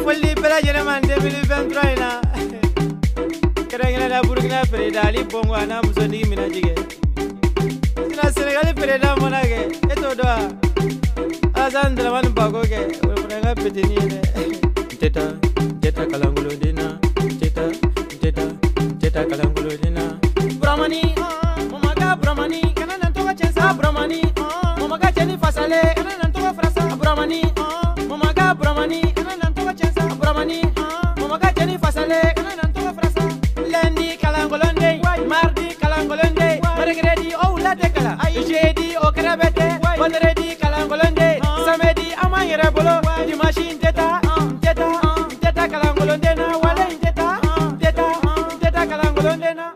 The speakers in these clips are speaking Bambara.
folli bela jere man 2023 na kerengena da Burkina Faso bongo ana musoni mina jige ina Senegal pereda monage eto do azan draman bago ke uranga petini ne teta kalangulo dina teta kalangulo dina Brahmani mamaga Brahmani kana nantoka chensa Brahmani mamaga cheni fasale kana nantoka frasa Brahmani mamaga Brahmani kana nantoka chensa Brahmani mamaga cheni fasale kana nantoka frasa lundi kalangolonde mardi kalangolonde mercredi o la tekala jeudi o krabete vendredi kalangolonde samedi amanyere bolo dimanche teta kalangolonde na wala teta kalangolonde na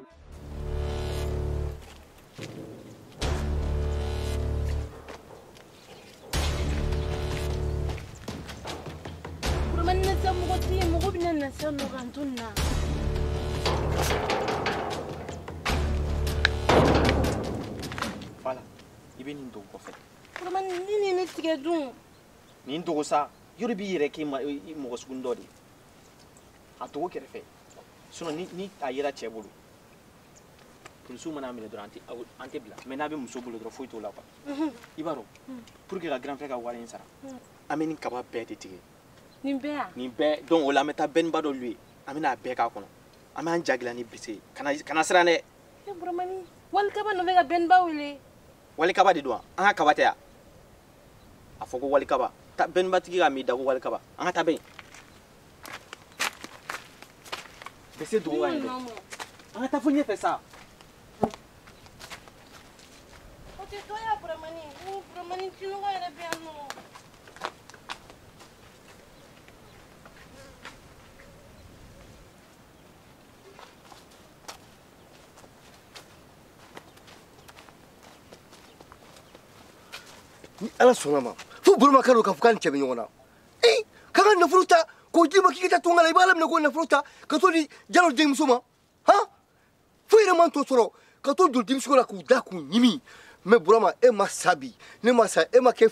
Voilà, il vient d'où en fait. Comment ni ne tire d'où? Ni d'où ça? Yuri bi yere ki mo segundo di. A to ke refe. Sono ni ayira chebulu. Pour su mana mele durante ante bla. Mena be muso bulu dro foi to la pa. Ibaro. Pour que la grand frère ka wala insara. Ameni kaba bete tige. Ni be donc o la meta ben ba do lui. Amina be ka kono. Aman jagla ni bise. Kana sira ne. E bromani. Wal kaba no vega ben ba wile. Wali kaba di do. An kaba ta. Afoko wali kaba. Ta ben ba tigi ga mi da wali kaba. An ta ben. Bese do wa ni. An ta funye fe sa. Ok, toi ya bromani. Bromani tu no ga bien no. Ala sonama fu burma karo ka fukan chebe nyona kaga na fruta ko jima kikita tungala ibala mna ko na fruta ka to di jalo ding suma ha fu ire man to soro ka to dul dim sura ku da ku nyimi me burma e masabi ne masa e make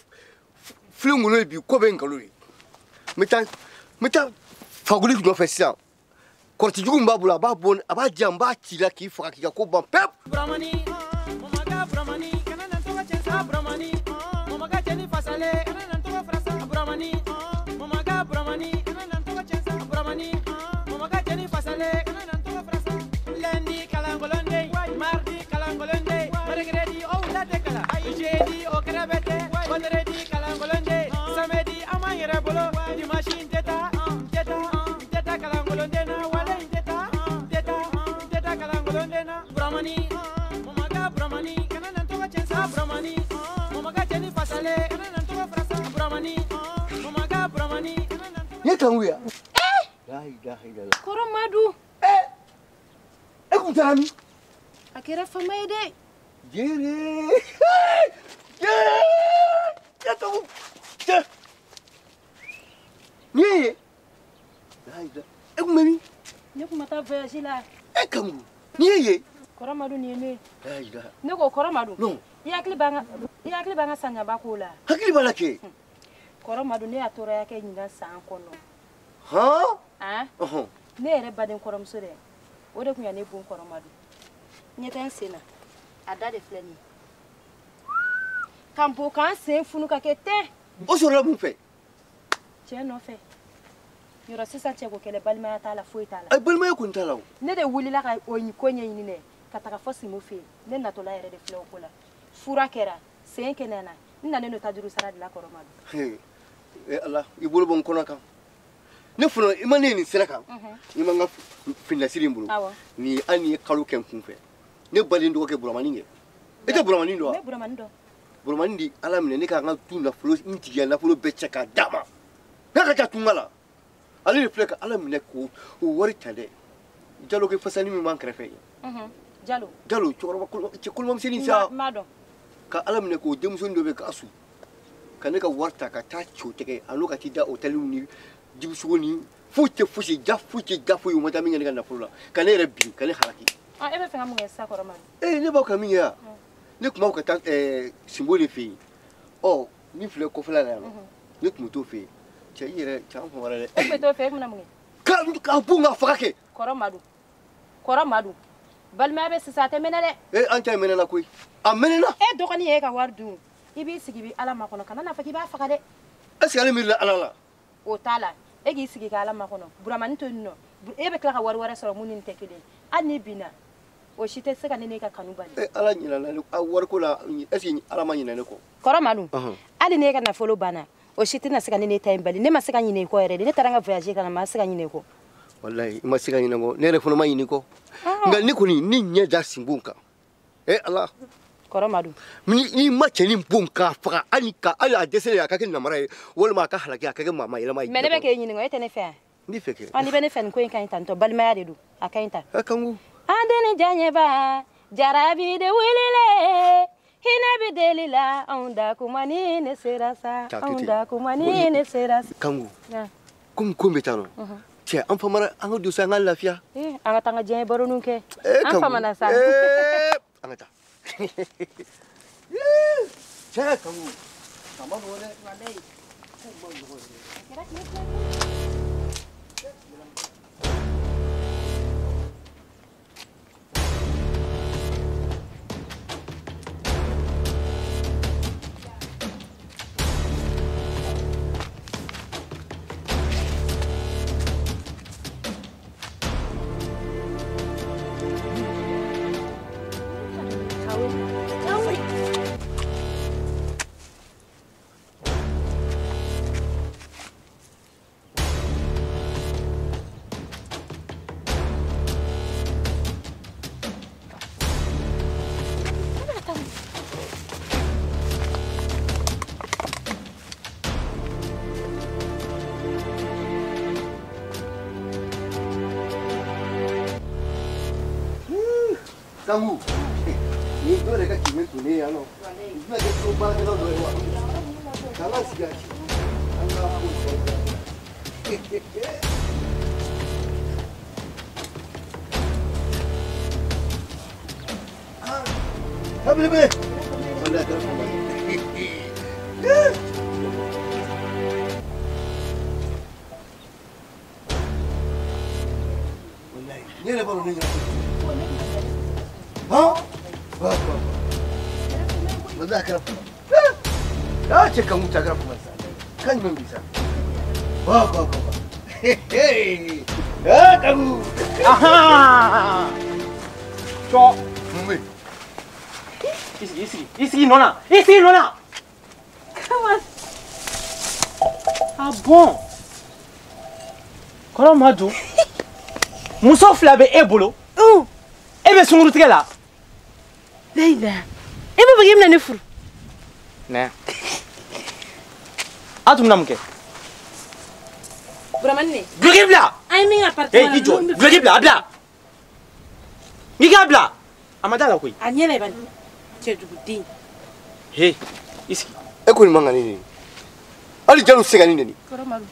flungulo bi ko ben kalori meta faguli ku do fesa korti jugum babula babon aba jamba tila ki faka ki ko ban pep Brahmani mamaga Brahmani kana nantoka chensa Brahmani mamaga cheni fasale kana nantoka frasa Brahmani mamaga Brahmani kana nantoka chensa Brahmani mamaga cheni fasale kana nantoka frasa lundi kalangolonde mardi kalangolonde mercredi o la tekala jeudi o krabete vendredi kalangolonde samedi amanyere bolo dimanche teta kalangolonde na wala teta kalangolonde na Brahmani mamaga Brahmani kana nantoka chensa Brahmani mamaga cheni fasale kana nantoka frasa Brahmani mamaga Brahmani kana nantoka ye tanguya la ilaha illallah Koro madu. e ku tami Akira famaide. Jere ya to ni la ilaha e ku memi Ne kuma ta voyage la. e kamu ni Koro madu ni ne. la ilaha Ne ko koro madu. no Yakli banga sanya bakula. hakili balake Koro madu ne atora yake nyinga san kono. ha Ah? Ne ere baden koro msore. Ode kunya ne bon koro madu. Nyeta nsena. Ada de fleni. Kampo kan sen funu ka kete. o soro mu fe Che no fe. Yoro sisa che ko kele balma ya tala foi tala. ay balma yakun talaw Ne de wuli la ka onyi konye yini ne. Kataka fosi mo fe. Ne na to la ere de fle okola. Fura kera. Sen kenena. Nna ne no tajuru sara de la koro madu. he e ala ibulu bon kono kan ne funo imane ni sira kan imanga finna sirim Awo. ni ani kalu ken kun fe ne balin do ke buramani nge ete buramani do Ne buramani do. buramani di ala mine ne ka nga tu na fulo intiya na fulo be cheka dama na ka ta tungala ali refleka ala mine ko o wori tade jalo ke fasani mi man krefe jalo choro ko ci kulmam sini sa Mado. ka ala mine ko demson do be ka asu ka ne ka warta ka ta chote a lokaci da hotel ni jibsugo ni fuce fuci jafu yu mata min ga na fula ka ne rabbi ka ne halaki Ah, ebe fenga munga sa koro man. ne ba ka min ya ne kuma ka ta simbole fi oh ni fule ko fula la ne kuma to fi cɛ i yɛrɛ cɛ an fɔ wɛrɛ dɛ e bɛ t'o fɛ e bɛna mun kɛ k'a bon k'a faga kɛ kɔrɔ madu balimaya bɛ sisan a tɛ mɛnɛ dɛ an cɛ mɛnɛna koyi a mɛnɛna e dɔgɔnin ye e ka wari dun i b'i sigi i bɛ ala makɔnɔ kana n'a fɔ k'i b'a faga dɛ est ce que ale miirila ala la o t'a la e k'i sigi ka ala makɔnɔ buramani to yen nɔ e bɛ tila ka wari wɛrɛ sɔrɔ mun ni nin tɛ kelen hali n'i binna o si tɛ se ka ne n'e ka kanu bali ala ɲinɛna a wariko la est ce que ala ma ɲinɛ ne kɔ kɔrɔ madu hali n'e ka nafolo banna o si tɛna se ka ne n'e ta in bali ne ma se ka ɲinɛ i kɔ yɛrɛ de ne taara n ka voyage kana ma se ka ɲinɛ i kɔ wallahi i ma se ka ɲinɛ kɔ ne yɛrɛ fana ma ɲinɛ kɔ nka ne kɔni ni ɲɛ da sinbon kan ala kɔrɔ madu n'i ma cɛnin bon k'a faga hali a dɛsɛlen a ka kɛ namara ye walima a ka halaki a ka kɛ maa yɛlɛma ye mais ne bɛ k'e ɲininka e tɛ ne fɛ yan n'i fɛ kɛ n'i bɛ ne fɛ nin ko in ka ɲi tan tɔ balimaya de don a ka ɲi tan kanku an tɛ ni diyaɲɛba jarabi de wililen hinɛ bɛ deli la anw da kuma ni ne sera sa anw da kuma ni ne sera sa kanku komi ko bɛ taa nɔ cɛ an famana an ka don sa an ka lafiya an ka taa an ka diɲɛ baroninw kɛ an famana sa an ka taa cɛ kanku a ma nɔgɔ dɛ kanku ni dɔ de ka kɛmɛ to ne yan nɔ i bɛna kɛ so baarakɛla dɔ ye wa k'an ka sigi a ci an ka ko sɔrɔ kabelebe wala kɛra fama ye wallahi ne yɛrɛ b'a dɔn ne ɲɛna والله كرفت لا تشكى موت كرفت كان من بيسا بابا يا كابو اها شو ممي ici nona comment ah bon kɔrɔ madu muso fila bɛ e bolo e bɛ sunkuru tigɛ la Leila e bɛ fɛ k'i bɛna ne furu nɛ a tun bɛna mun kɛ buramani ne duloki bila an ye min ka appartement i jɔ duloki bila a bila n'i k'a bila a ma da la koyi a ɲɛ la i bani cɛjuguden he i sigi e kɔni man ka ne neni hali jalo tɛ se ka ne neni kɔrɔ madu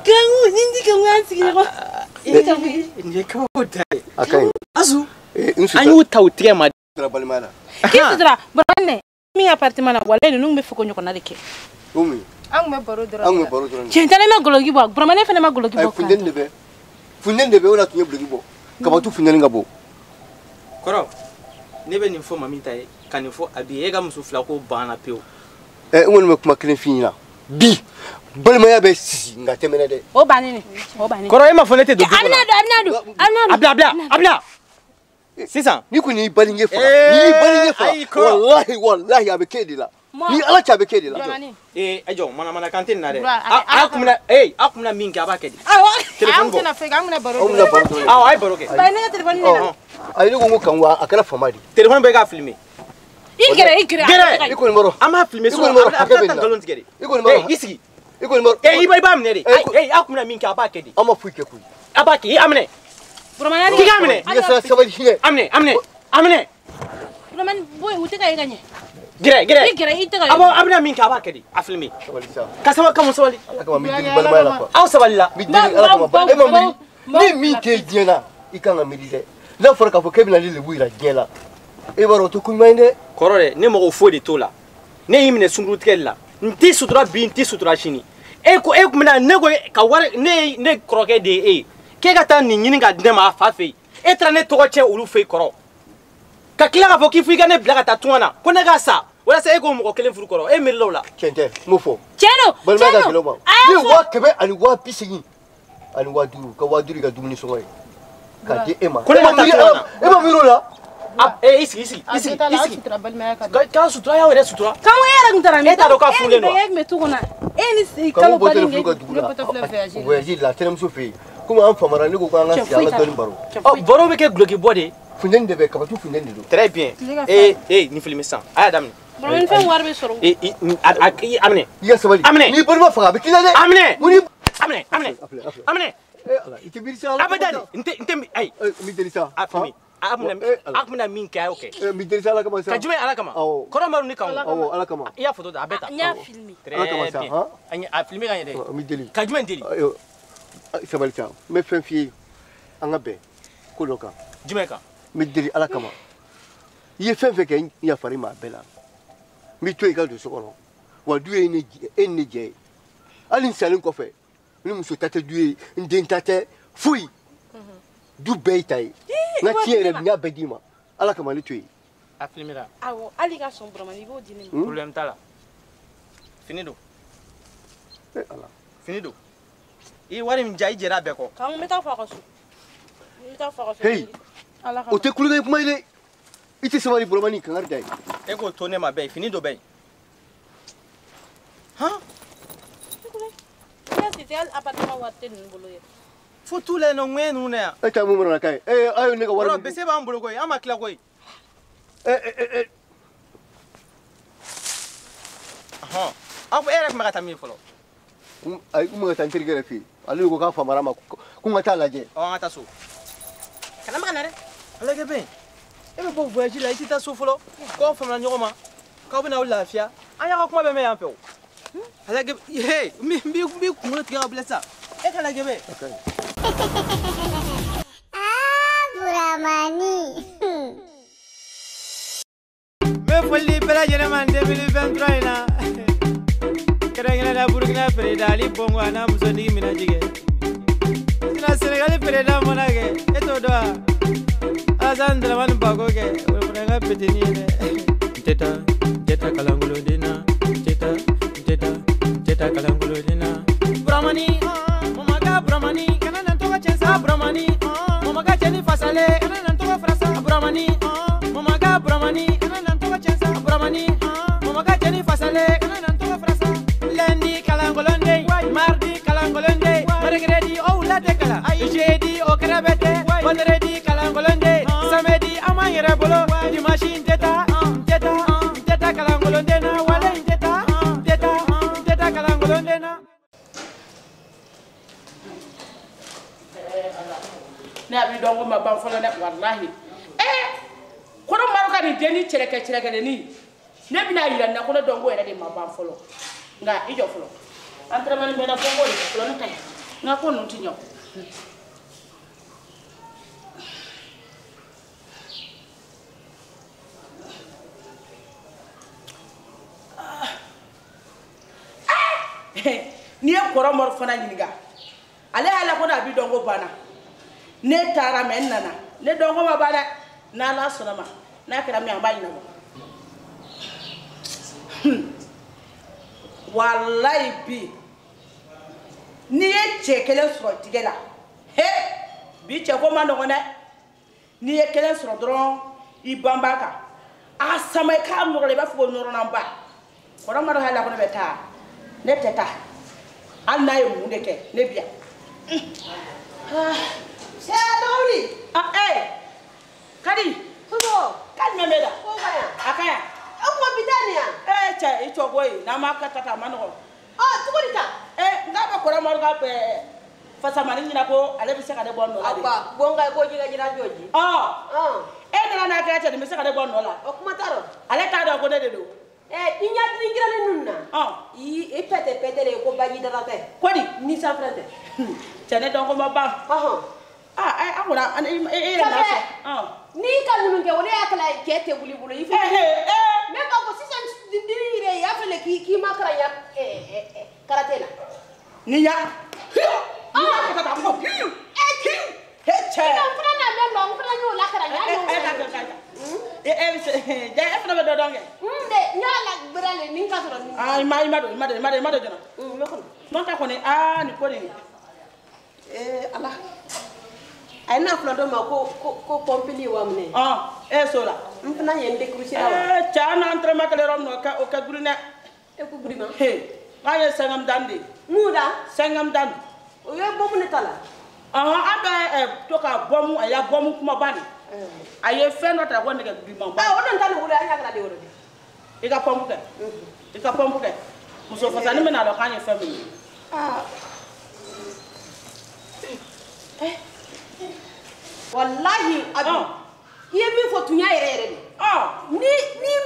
kanku ni n ti kanku an sigi ɲɔgɔn nin ye kabako da ye a ka ɲi asu n an y'u ta u tigɛ ma balimaya la k'i sutura buramani ne min ka appartement na walayi ninnu bɛ fɛ ko ɲɔgɔnna de kɛ o mun ye an tun bɛ baro dɔrɔn an tun bɛ baro dɔrɔn de cɛn tɛ ne ma goloki bɔ buramani fana ma goloki bɔ funteni de bɛ o la tun ye buloki bɔ kabatu funteni ka bɔ kɔrɔ ne bɛ nin fɔ ma min ta ye ka nin fɔ a bi e ka muso fila ko banna pewu n kɔni bɛ kuma kelen f'i ɲɛna bi balimaya bɛ sisi nka tɛmɛnɛ dɛ o bannen o bannen kɔrɔ e ma fɔ ne tɛ don du a bɛna don a bila sisan ni kɔni y'i balijɛ faga n'i y'i balijɛ faga walahi a bɛ kɛ de la ni ala cɛ a bɛ kɛ de la a jɔ mana kan tɛ nin na dɛ a kun bɛna min kɛ a b'a kɛ de an tɛna fɛ an bɛna baro kɛ awɔ a ye baro kɛ ba ne ka téléphone ne na ayi ne ko n ko kanku a kɛra fama de téléphone bɛ k'a filmer i gɛrɛ i kɔni bɔrɔ an b'a filmer so a bɛ taa nkalon tigɛ de i kɔni bɔrɔ i sigi i kɔni bɔrɔ i b'a minɛ de a kun bɛna min kɛ a b'a kɛ de an ma foyi kɛ koyi a b'a kɛ a minɛ buramani k'i k'a minɛ i ka sira sabali hinɛ a minɛ buramani boy u tɛ ka ye ka ɲɛ gɛrɛ i gɛrɛ i tɛ ka a bɛna min kɛ a b'a kɛ de a filmer sabali sa ka sabali ala kama n bɛ deli balimaya la quoi aw sabali la n bɛ deli ala kama e ma miiri ni min t'e diɲɛ na i kan ka miiri dɛ n'a fɔra k'a fɔ k'e bɛna ne lebu yira diɲɛ la e b'a dɔn o tɛ ko ɲuman ye dɛ kɔrɔ dɛ ne mɔgɔ foyi de t'o la ne y'i minɛ sunkuru tigɛli la nti sutura bi nti sutura sini e ko mina ne ko ka war ne kroke de e ke ka tan ni nyini ga de ma fa fe e tra ne to che ulu fe koro ka kila ka fo ki fu ga ne bla ka ta tuana ko ne ga sa wala sa e ko mo ko kelen furu koro e mi lola Kente mo fo Cheno Cheno ni wa kebe ani wa pisigi ani wa duru ka wa duru ga dumuni so ngoy ka di ema ko ne ma ta tuana ema biro la isi ka sutura ya wala sutura kan wera ngtara e ta do ka fule no e me tukuna e ni si ka kalo bo bali tele nge fuga dugula voyage la tele muso fe kuma an famara ni ko ko an si ala dolin baro baro be ke gloki bode funden de be ka tu funden de do très bien ni filmer ça aya damni bro en fen warbe soro amne ya sabali ni bari ma faga be kila de amne muni amne ala ite bir sa ala abadani inte ay mi delisa afmi akmina min kay okay mi delisa ala kama sa ka jume ala kama koro maru ni kan ala kama ya photo da beta nya filmi ala kama sa ha anya a filmer gagné de mi deli ka jume deli sabali sa me fen fi anga be ko loka jume ka mi deli ala kama ye fen fe ke ya fari ma bela mi to e ka do so kono wa duye ni en je alin salin ko fe ni muso tate duye ndin tate fui du beitay na tiere nya bedima ala kama li tuyi a filmera awo ali ka son broma ni go dini problème tala finido ala finido e wari min jayi jera be ko kan meta fa ko su meta fa ko hey ala o te kulga kuma ile ite samari bromani kan arday e ko tone ma be finido be ha c'était appartement watte ni bolo ye faut les no ngenu ne e ta mu mona kai ayo ne ga wara wara be se ba mbolo ko ama kila ko aha afu erek ma katami folo ay ga tan tirgere fi ali ko ka famara ma ku ngata laje o ngata so kana magana re ala ke be e be bo voyage la iti ta so folo ko famara nyoma ka bina wala afia anya ko kuma be me ampe o ala ke hey mi kuma tiga blessa e kala ke be Buramani. Me folli pela jere man 2023 na. Kerengena da Burkina Faso bongo ana musoni mina jige. Sina Senegal pereda monage. Eto doa. Azandra man bago ke. Uranga petini ne. Teta kalangulo dina. Teta kalangulo dina. Buramani. Mamaga Buramani. Kana nantoka chensa Buramani. Mamaga cheni fasale. Kana nantoka frasa Buramani. Mamaga Buramani. Kana nantoka chensa Buramani. Mamaga cheni fasale. Kana nantoka frasa. Lundi kalangolonde. Mardi kalangolonde. Mercredi o la tekala. Jeudi o krabete. Vendredi kalangolonde. Samedi amanyere bolo. Dimanche teta kalangolonde na wale teta kalangolonde na. Ne abi dongo ma ban folo ne wallahi kono maruka ni deni cereke ni ne bina yira na kono dongo era de ma ban folo nga ijo folo entraînement be na fongo de folo ne tay nga ko non ti ñow ni e koro mor fana ñiniga ale ala ko na bi dongo bana ne tara men nana ne dongo ma bana na la sonama na kira mi amba ina wallahi bi ni e chekele so tigela he bi che ko mando ngone ni e kele so dron I bambaka a samay ka am ngore ba fu no namba ko ma do hala ko ne beta ne teta an na yemu ndeke ne bia Shaloli. Kadi. Tudo. Kan memeda. Ko kaya. Akaya. Ako bidania. Cha ito boy na makata mano. Tuko dita. Ngaba ko ramor ga pe fasa mari nyina ko ale bi seka de bonno la. Aba, bonga ko jira joji. Na ka cha de bi seka de bonno la. O kuma taro. Ale ta do ko de do. Inya dingira le nunna. I pete le ko baji darate. Kwadi ni sa frente. Chane dongo maba. Akuna na so. Ni ka nunu ke wona akala kete buli bulu ifu. Me ba ko 6 dire ya fele ki ma kara ya karate la ni ya ka ta ko he che ina fana na me lo fana nyu la kara ya ja fana be do donge de nyala brale ni ka toro ni ai mai ma do jona me ko non ta ko ni ni ko ni ala ay na fula do ma ko pompili wa mne sola fana yende kruci la cha na entre ma kale rom no ka o ka gurina ko gurima he ma ye sangam dandi muda sangam dan o ye bobu ne tala aba to ka bomu aya bomu kuma bani aye fe no ta ko ne ka gurima ba o don tan wala anya kala de woro e ka pompu ke muso fasani me na lo kan ye fe mi wallahi abi ye mi fo tunya yere ni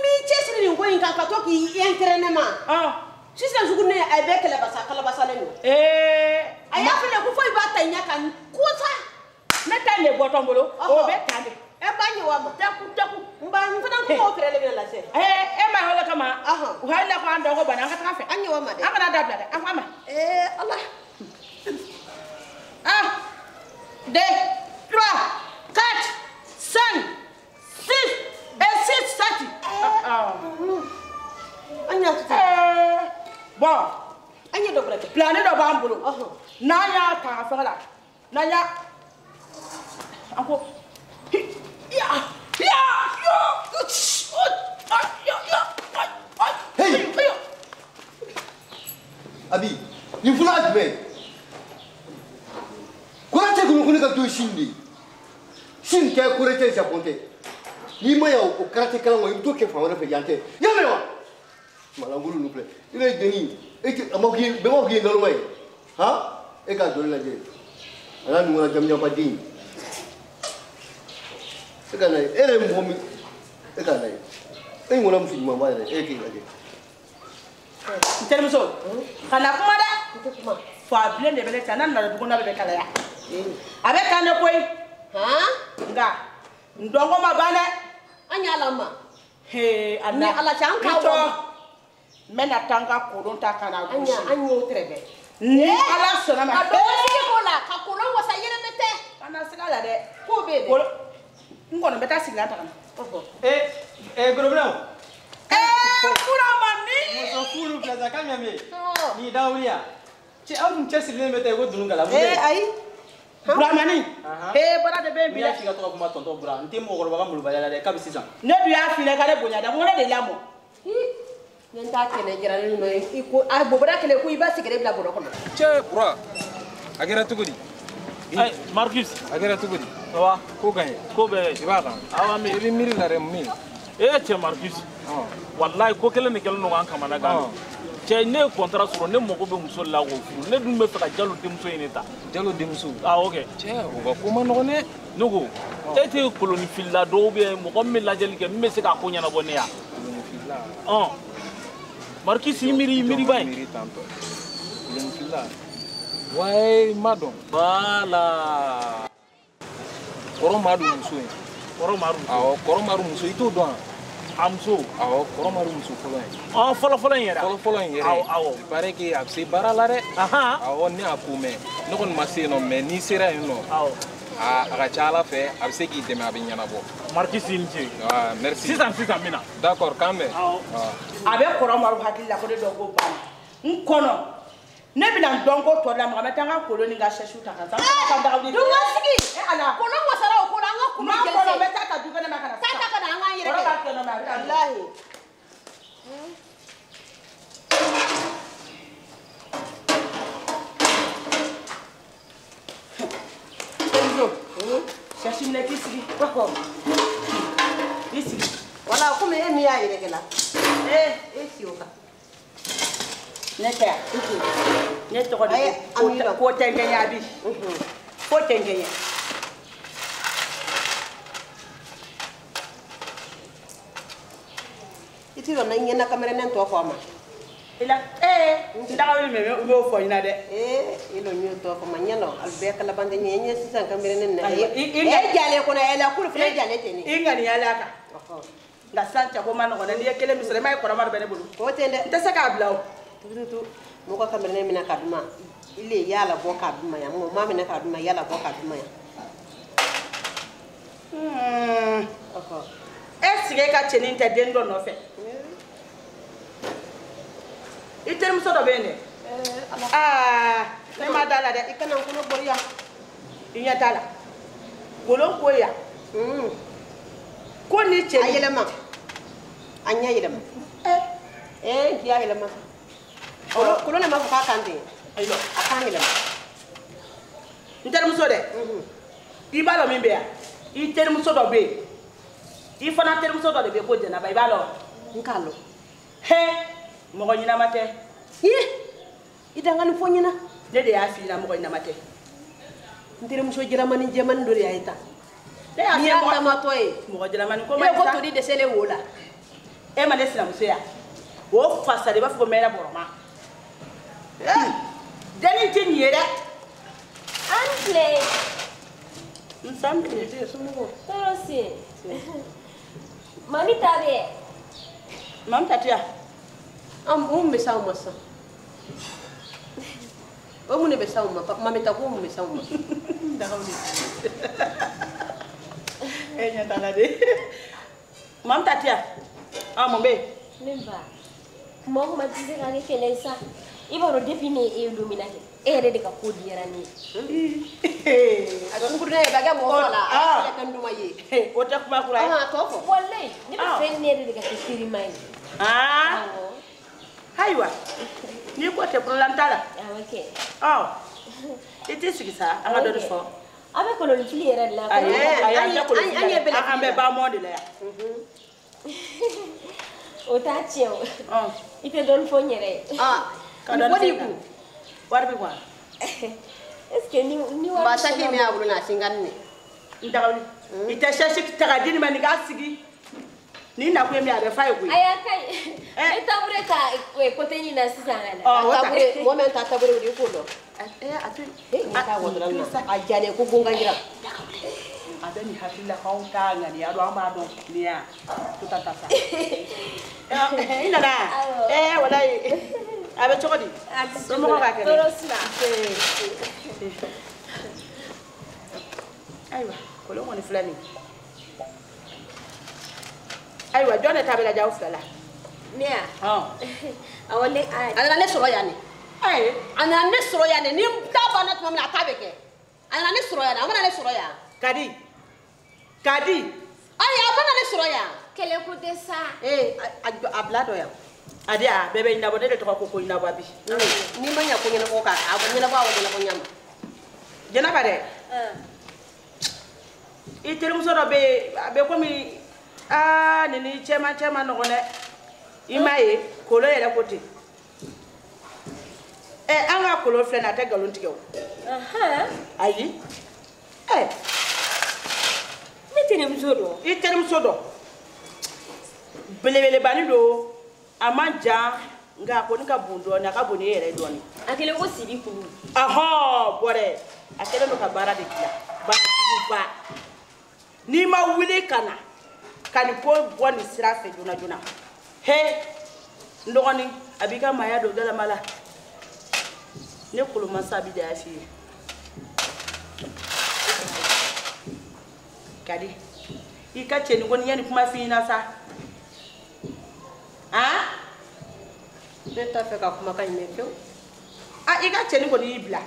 mi chesiri ni ngoyin kan ka to ki entraînement sisan sugu ne ay be kala basa le no aya fele ku foi ba tanya kan kusa na tande botombolo o be tande e banyi wa ma taku mba mfana ko opere le la se ma hola kama o hala ko ando ko bana ka tafe anyi wa ma de aka na dabla de aka ma Allah 1 2 3 4 5 6 et 6 7 anya tuta bon anya do breke plané do bambulo na ya ta fa la na ya ako ya hey abi ni fula jumɛn kurate kunu ka to shindi shin kɛ kurate japonte ni ma ya o karate kalan wa i to kɛ fan wɛrɛ fɛ yan tɛ ya mɛ wa malangulu nu filɛ i bɛ deni e tɛ a ma k'i bɛɛ ma k'i ngaloma ye han e k'a joli lajɛ a n'a ɲɔgɔnna jamujanba den e ka na ye e yɛrɛ ye mɔgɔ min e k'a na ye e ɲɔgɔnna muso ɲumanba yɛrɛ e k'i lajɛ terimuso kana kuma dɛ fa bilen de bɛ ne ta n'a nana dugu na bɛ kalaya a bɛ kan ne koyi nka ndɔnko ma ban dɛ anya ala ma ni ala can ka wa n bɛ na taa n ka kolon ta ka na gosi anya o trebe ni ala sɔnna ma a dɔ sigi ko la ka kolon wasa yɛrɛ bɛ tɛ kana siga la dɛ ko bɛ de n kɔni bɛ taa sigi la ta ka na gorobinɛw fura ma ni muso furu filɛ sa kan ɲamɛ ni dawuliya cɛ aw dun cɛ sirilen bɛ taa ko dunun kala ayi buramani bara de bɛ n y'a f'i ka tɔgɔ kuma tɔntɔn bura n tɛ mɔgɔkɔrɔba ka malobaliya la dɛ kabi sisan ne dun y'a f'i la k'ale bonya dɛ n ko ne de lamɔ ne t'a kɛnɛ jiranen nɔ ye ko a bobara kelen ko i b'a sigɛrɛ bila bɔrɔ kɔnɔ cɛ bura a kɛra cogo di Marcus a kɛra cogo di wa ko ka ɲi ko bɛ i b'a kan awa mi i bɛ miiri la dɛ min cɛ Marcus wallahi ko kelen de kɛlen don k'an kamana gan cɛ ne ye contrat sɔrɔ ne mago bɛ muso la k'o furu ne dun bɛ fɛ ka Jalo denmuso ɲini ta Jalo denmuso ok cɛ o ka ko ma nɔgɔn dɛ ne ko e tɛ kolonifilila dɔw bɛ mɔgɔ min bɛ lajɛli kɛ min bɛ se k'a ko ɲɛnabɔ ne ya Marcus i miiri ba ye miiri tantɔ kolonifila wayi ma dɔn voilà kɔrɔ madu muso ye awɔ kɔrɔ madu muso i t'o dɔn a muso awɔ kɔrɔ madu muso fɔlɔ ye fɔlɔ in yɛrɛ fɔlɔ in yɛrɛ awɔ il paraît que a bɛ se baara la dɛ awɔ ne y'a ko mɛn ne kɔni ma se yen nɔ mais n'i sera yen nɔ a ka ca Ala fɛ a bɛ se k'i dɛmɛ a bɛ ɲɛnabɔ Marcus i ni ce merci sisan min na d'accord kan bɛn a bɛ kɔrɔ maru hakili la ko ne dɔn ko banna n kɔnɔ ne bɛna n dɔn ko tɔ la mɔgɔ bɛ taa n ka kolon ni n ka sɛsiw ta ka taa ka dagaw dun ka sigi ala kolon wasara o ko la an ka kulu jɛnsɛn kɔnɔ bɛ taa ka du kɛnɛ ma ka na taa ta ka na an k'an yɛrɛ kɔrɔ b'a kɛnɛ ma a bɛ taa wallahi sɛsi minɛ k'i sigi i sigi wala komi e min y'a yɛrɛ la e si o kan ne tɛ yan ne tɔgɔ de ko tɛnkɛɲɛ abi ko tɛnkɛɲɛ i t'i dɔn na ɲɛna kameranen tɔ fɔ a ma ila ndagaw me u b'o fɔ ɲina dɛ i lo ɲo tɔ fɔ ma ɲɛna al bɛɛ kalaban tɛ ɲɛ sisan kameranen na e jale kɔnɔ e la kulu fana jale tɛ ne i ŋaniyala kan nga sancha ko man ngona ni kele misre may ko ramar bene bulu ko tende nta saka blaw tutu mo ko kamere mina kaduma ile yala bo kaduma ya mo mama na kaduma yala bo kaduma ya esige ka cheni nta dendo no fe iterm so do bene ne ma dala de ikana ko no boriya inya dala golon ko ya ko ni cheni ayelema anya yelema dia yelema ko ne ma ko kande ayo akane yelema iterm so de ibalo mi be ya iterm so do be ifana term so do be ko jena ba ibalo nkalo he mo nyina mate idangani fonyina dede ya fi na mo nyina mate ndire muso jira mani jeman ndori ayita de ya ni anda matoy mo jira mani ko ma ko to di de sele wola e ma lesina muso ya wo fasale ba fu mera boroma deni tin yere Antle. Nsambi te sumo. Torosi. Mami tabe. Mam tatia. Me sa masa. Omu ne be sa uma, mami ta ko me sa uma. Dawli. Enya talade. Mam tatia. Mombe. Lemba. Mo ma tise ka ke kelesa. Ibaro defini e dominate. Ere de ka kodi yarani. Akungurne baga mo fala. Ya kan duma ye. O ta kuma kurai. Tofo. Wallahi, ni be fenne de ka kiri mai. Haywa. Ni ko te prolantala. Okay. Iti sigisa anga do fo. Abe ko lo fili era la. Anya bele ambe ba monde la. O ta chio. Ite don fo nyere. Wadi ku. Warbi kwa. Est-ce que ni wa ba sa ki me abulu na singanni. Ndawli. Ite shashi tagadini maniga sigi. Ni na kwe mi abe fa egwe. Aya kai. Tabure ka koteni na sisanga. Tabure moment tabure uri ko do. Atu. Ata wodra na. Ajane ko gongangira. Abe ni hakila kaunta ngani ado amado niya. Tutatasa. Ina na. Walai. Abe chokodi. Somo ko ka kene. Torosna. Aiwa, kolo ngoni fulani. Aiwa, jone tabela jaw fala. Nia. Awale ana ne soro yani. Ana ne soro yani ni taba na tuma na tabeke. Ana ne soro yani, amana ne soro ya. Kadi. Ay, amana ne soro ya. Kele ko desa. Ablado ya. Adia bebe inabo de to ko inabo abi. Ni manya ko nyina ko ka, abanyina ba wona ko nyama. Jena bare. Iterum so do be ko mi nini chema no gone. Imaye kolo yele kote. Anga kolo fle na te galon tike o. Ayi. Iterum so do. Belebele bani do. Amanja nga ko ni ka bundo na ka boni yere doni akele ko sibi kulu bore akele no ka bara de kila ba ni ma wili kana kani ko boni sira fe jona ndogoni abika maya do gala mala ne kulu masabi da afi kadi ikache ni goni yani kuma fi na sa Beta fe ka kuma kan me fio. Iga cheni ko ni ibla.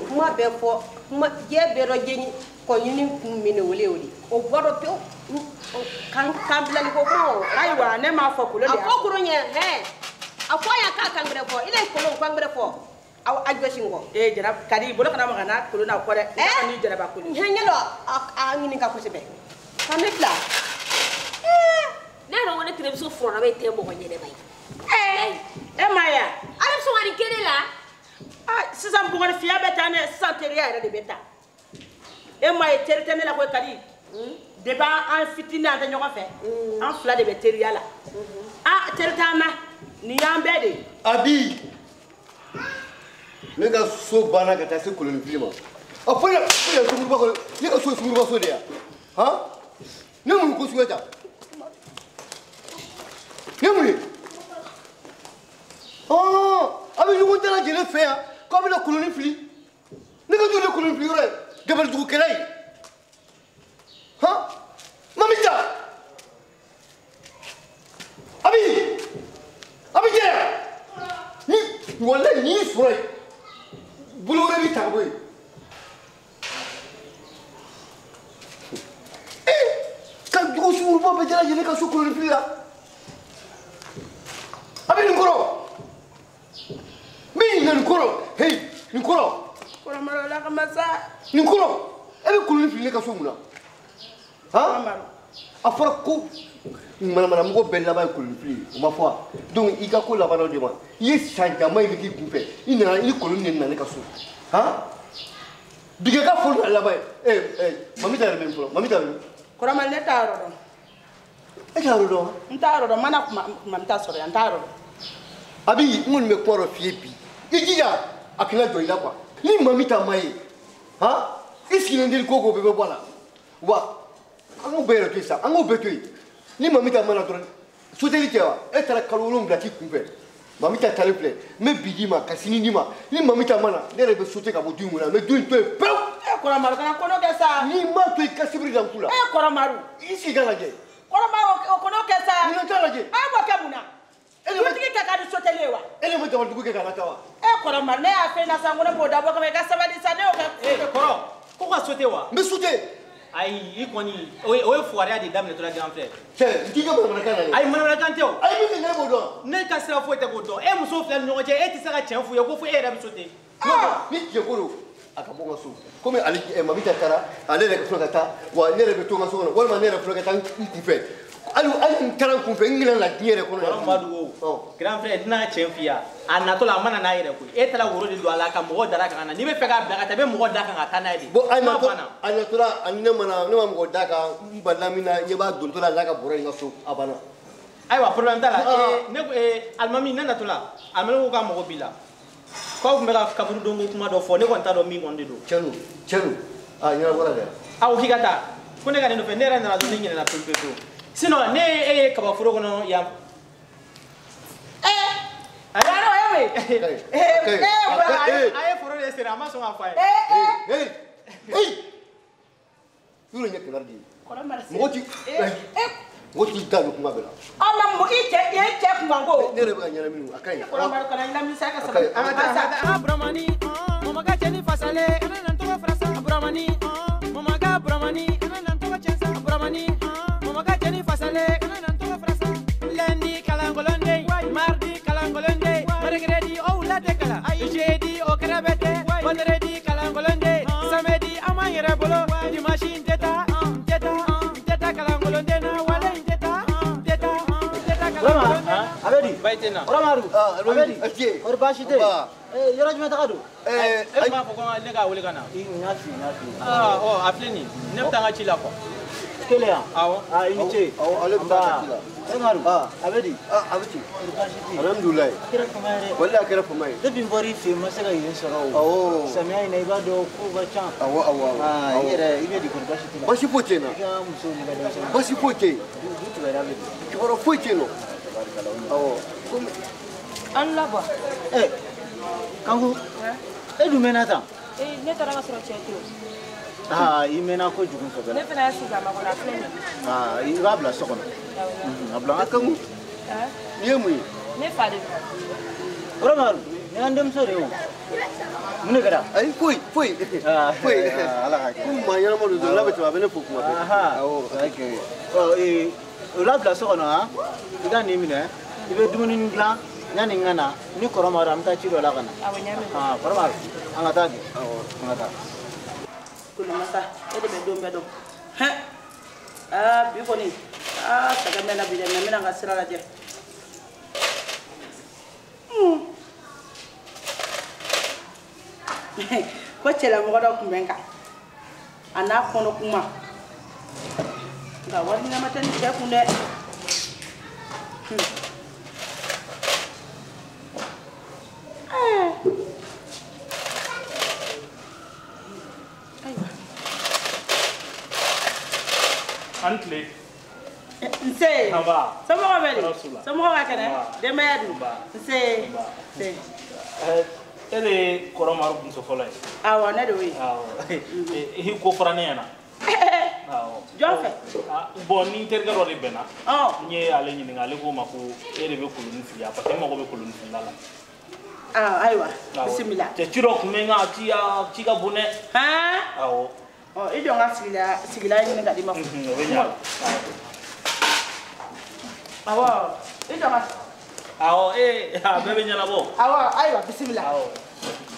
Kuma be fo, kuma je be ro je ko nyini kumine wole. O bodo pio. Kan bla ni ko ko. Aiwa ne ma fo kulo de. Afokuro nye Afo ya ka kan gre fo. Ile ko lo kan gre fo. Aw agbesingo. Jara kadi bolo kana magana kulo na ko de. Ni jara ba kulo. Nyelo ngini ka ko sebe. Kan bla. Na ro wona tire so fro na be te mo nyene bai. Maya. Ala so ngani kene la. Sisam bugone fiya betane santeria era de beta. Maya teretene la ko kadi. Deba an fitina anta nyoko fe. An fla de beteria la. Teretana ni yambe de. Abi. Ne ga so bana ka ta se kolon filima. Afanya ya sumuru ba ko. Ne ga so sumuru ba so de ya. Ne mun ko suweta. Yamuri. Oh, avec nous on t'a dit le faire comme la colonie fli. Ne pas tout le colonie fli ouais. Gabal du kelay. Hein? Mamita. Abi. Abi dia. Ni wala ni soy. Bulore bi taboy. Kan du sur ba be jara jele ka so colonie fli la. Abi ni koro. Mi Ninkoro, hey, Ninkoro. Kora maro la kamasa. Ninkoro, ebe kuluni fili ka so muna. Ha? Afara ko mana mugo bella ba kuluni fili, o ma foi. Donc ika ko la bana de ma. Yi sanja mai bi ki pe. Ina ni kuluni na ne ka so. Ha? Biga ka fo la ba. Mamita ya même fo. Mamita. Kora mal ne taro do. E taro do. Ntaro do mana mamita sore ntaro. Abi mun me kwaro fie bi. Ijija akina joila kwa. Ni mamita mai. Ha? Iski ndil koko bebe bwana. Wa. Ango bere pesa, ango betui. Ni mamita mana to. Soteli tewa. Etara kalulum blati kumbe. Mamita taleple. Me bidima kasini nima. Ni mamita mana. Nere be sote ka bodu nguna. Me duin to pe. Kora maru kana kono kesa. Ni ma to ikasibri dankula. Kora maru. Isi gana je. Kora maru kono kesa. Ni ntala je. Abo kabuna. Yotiki kaka du sotelewa. Ele mo tawal dugu ke kana tawa. Kora maru ne afe na sangone boda bo kama ka sabadi sane o ka. Koro. Ko ka sotewa? Me sote. Ai ikoni o fuare adi damne to la grand frère. Che, ndiga mo na kana. Ai mana kan teo. Ai mi ne bodo. Ne ka sira fo te godo. E muso fla no je e ti saka chenfu ye ko fo e rabi sote. Ni je koro. Akabonga so. Comme ali mamita tara, ale le ko kata, wa ne re to ngaso no. Wal ma ne re fo kata nkufe. Alu taran kumpe ngila la diere kono ya madu o grand frère dina chemfia anato la mana na yere ko etala woro de do ala ka mo dara kana ni be feka be ka tabe mo dara kan atana di bo anato la anne mana no mo daka mballa mina yeba donto la ka boro ngaso abana aywa problème dala ne almami nana to la amelo ko mo bila ko me ka kaburu dongo kuma do fo ne ko ntado mi ngonde do chelu nyana bora de aw higata ko ne ga no fe ne rena do ni na pempeto sinon ne kaba furo kono ya ayano ewe aye furo de sera ma so afa yuro nyek nardi kora marsi moti dalu kuma bela ama mo ite kungango ne re ba nyana minu akai kora mar kana ina mi saka sama Abramani mama ga cheni fasale ana nanto frasa Abramani mama ga Abramani ana nanto chensa Abramani mama ga cheni fasale ana nanto frasa lundi kalangolonde mardi kalangolonde mercredi o la dekala jeudi o krabete vendredi kalangolonde samedi amanyere bolo dimanche teta kalangolonde na wala teta kalangolonde abedi baitena ramaru abedi orbashite yoro juma takadu ma fo ko le ga wole kana nyasi o afleni nepta nga chila ko kelea awo iniche ale ba ramaru abedi abeti alhamdulillah kira kamare wallahi kira famai debi mbori fi masaka yin soro samia ina ibado ko bacha awo yere ibedi ko bashite basi pote na ya musoni ga dan basi pote dutu ga abedi kiboro pote no awo Allah ba kangu edu menata ne tara ka sɔrɔ cɛ tɛ imena ko jugun fɛ ne fana y'a sigi a ma kɔnɔ a filɛ nin ye i b'a bila so kɔnɔ a bila a kangu ni ye mun ye ne fa de don Ramaru ni an denmuso de ye o mun de kɛra ayi foyi ala ka kɛ ko maa ɲɛnama don dɔrɔn n'a bɛ tɛmɛ a bɛ ne fo kuma bɛɛ awɔ o labila so kɔnɔ i ka nin minɛ i bɛ dumuni dilan yani n ka na ni kɔrɔmaru an bɛ taa ci dɔ la ka na kɔrɔmaru an ka taa kɛ an ka taa kulu masa e de be don bɛ dɔn bi kɔni sɛgɛn bɛ na bi dɛ mɛ n bɛna n ka sira lajɛ ko cɛlamɔgɔ dɔ tun bɛ n kan a n'a kɔnɔ kuma nka wari ɲɛnama tɛ ni cɛ kun dɛ Antle Nse. Aba. Somɔgɔ bɛ di? Somɔgɔ ka kɛnɛ? Denbaya dun? Nse. Nse. E de ye Kɔrɔmaru muso fɔlɔ ye? Awɔ, ne de y'o ye. Awɔ. I ko fɔra ne ɲɛna. Awɔ. Jɔn fɛ? Bon ni terikɛ dɔ de bɛnna. N ye ale ɲininka, ale ko ma ko e de bɛ koloni fili yan parce que e mago bɛ koloni filila la. Ayiwa, bisimila. Cɛ ci dɔ tun bɛ n kan, ci ka bon dɛ. Awɔ. I jɔ n ka sigila ɲini ka di ma. O bɛ ɲa. Awɔ, i jɔ n ka. Awɔ, a bɛɛ bɛ ɲɛnabɔ. Awɔ, ayiwa, bisimila. Awɔ.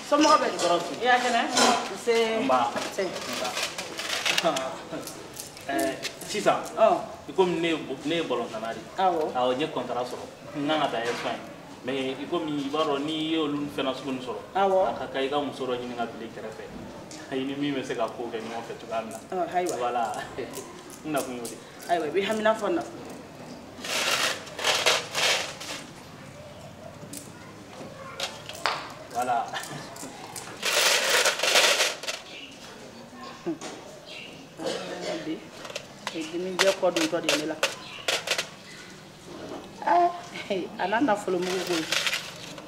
Somɔgɔ bɛ di? I y'a kɛnɛ? Nse. Nba. Nse. Sisan, i komi ne ye balontanna de ye. Awɔ, n ye contrat sɔrɔ. N kan ka taa Espagne. Mais i komi i b'a dɔn n'i ye olu fɛn sugu ninnu sɔrɔ, a ka kan i ka muso dɔ ɲini ka bila i kɛrɛfɛ. I ni min bɛ se ka ko kɛ ɲɔgɔn fɛ cogoya min na. Ayiwa. Voilà. N nakun y'o de. Ayiwa, i bɛ hamina fɔ n na. Voilà. Dimi jɛ kɔ dontɔ de ye ne la. A n'a nafolo mugu koyi.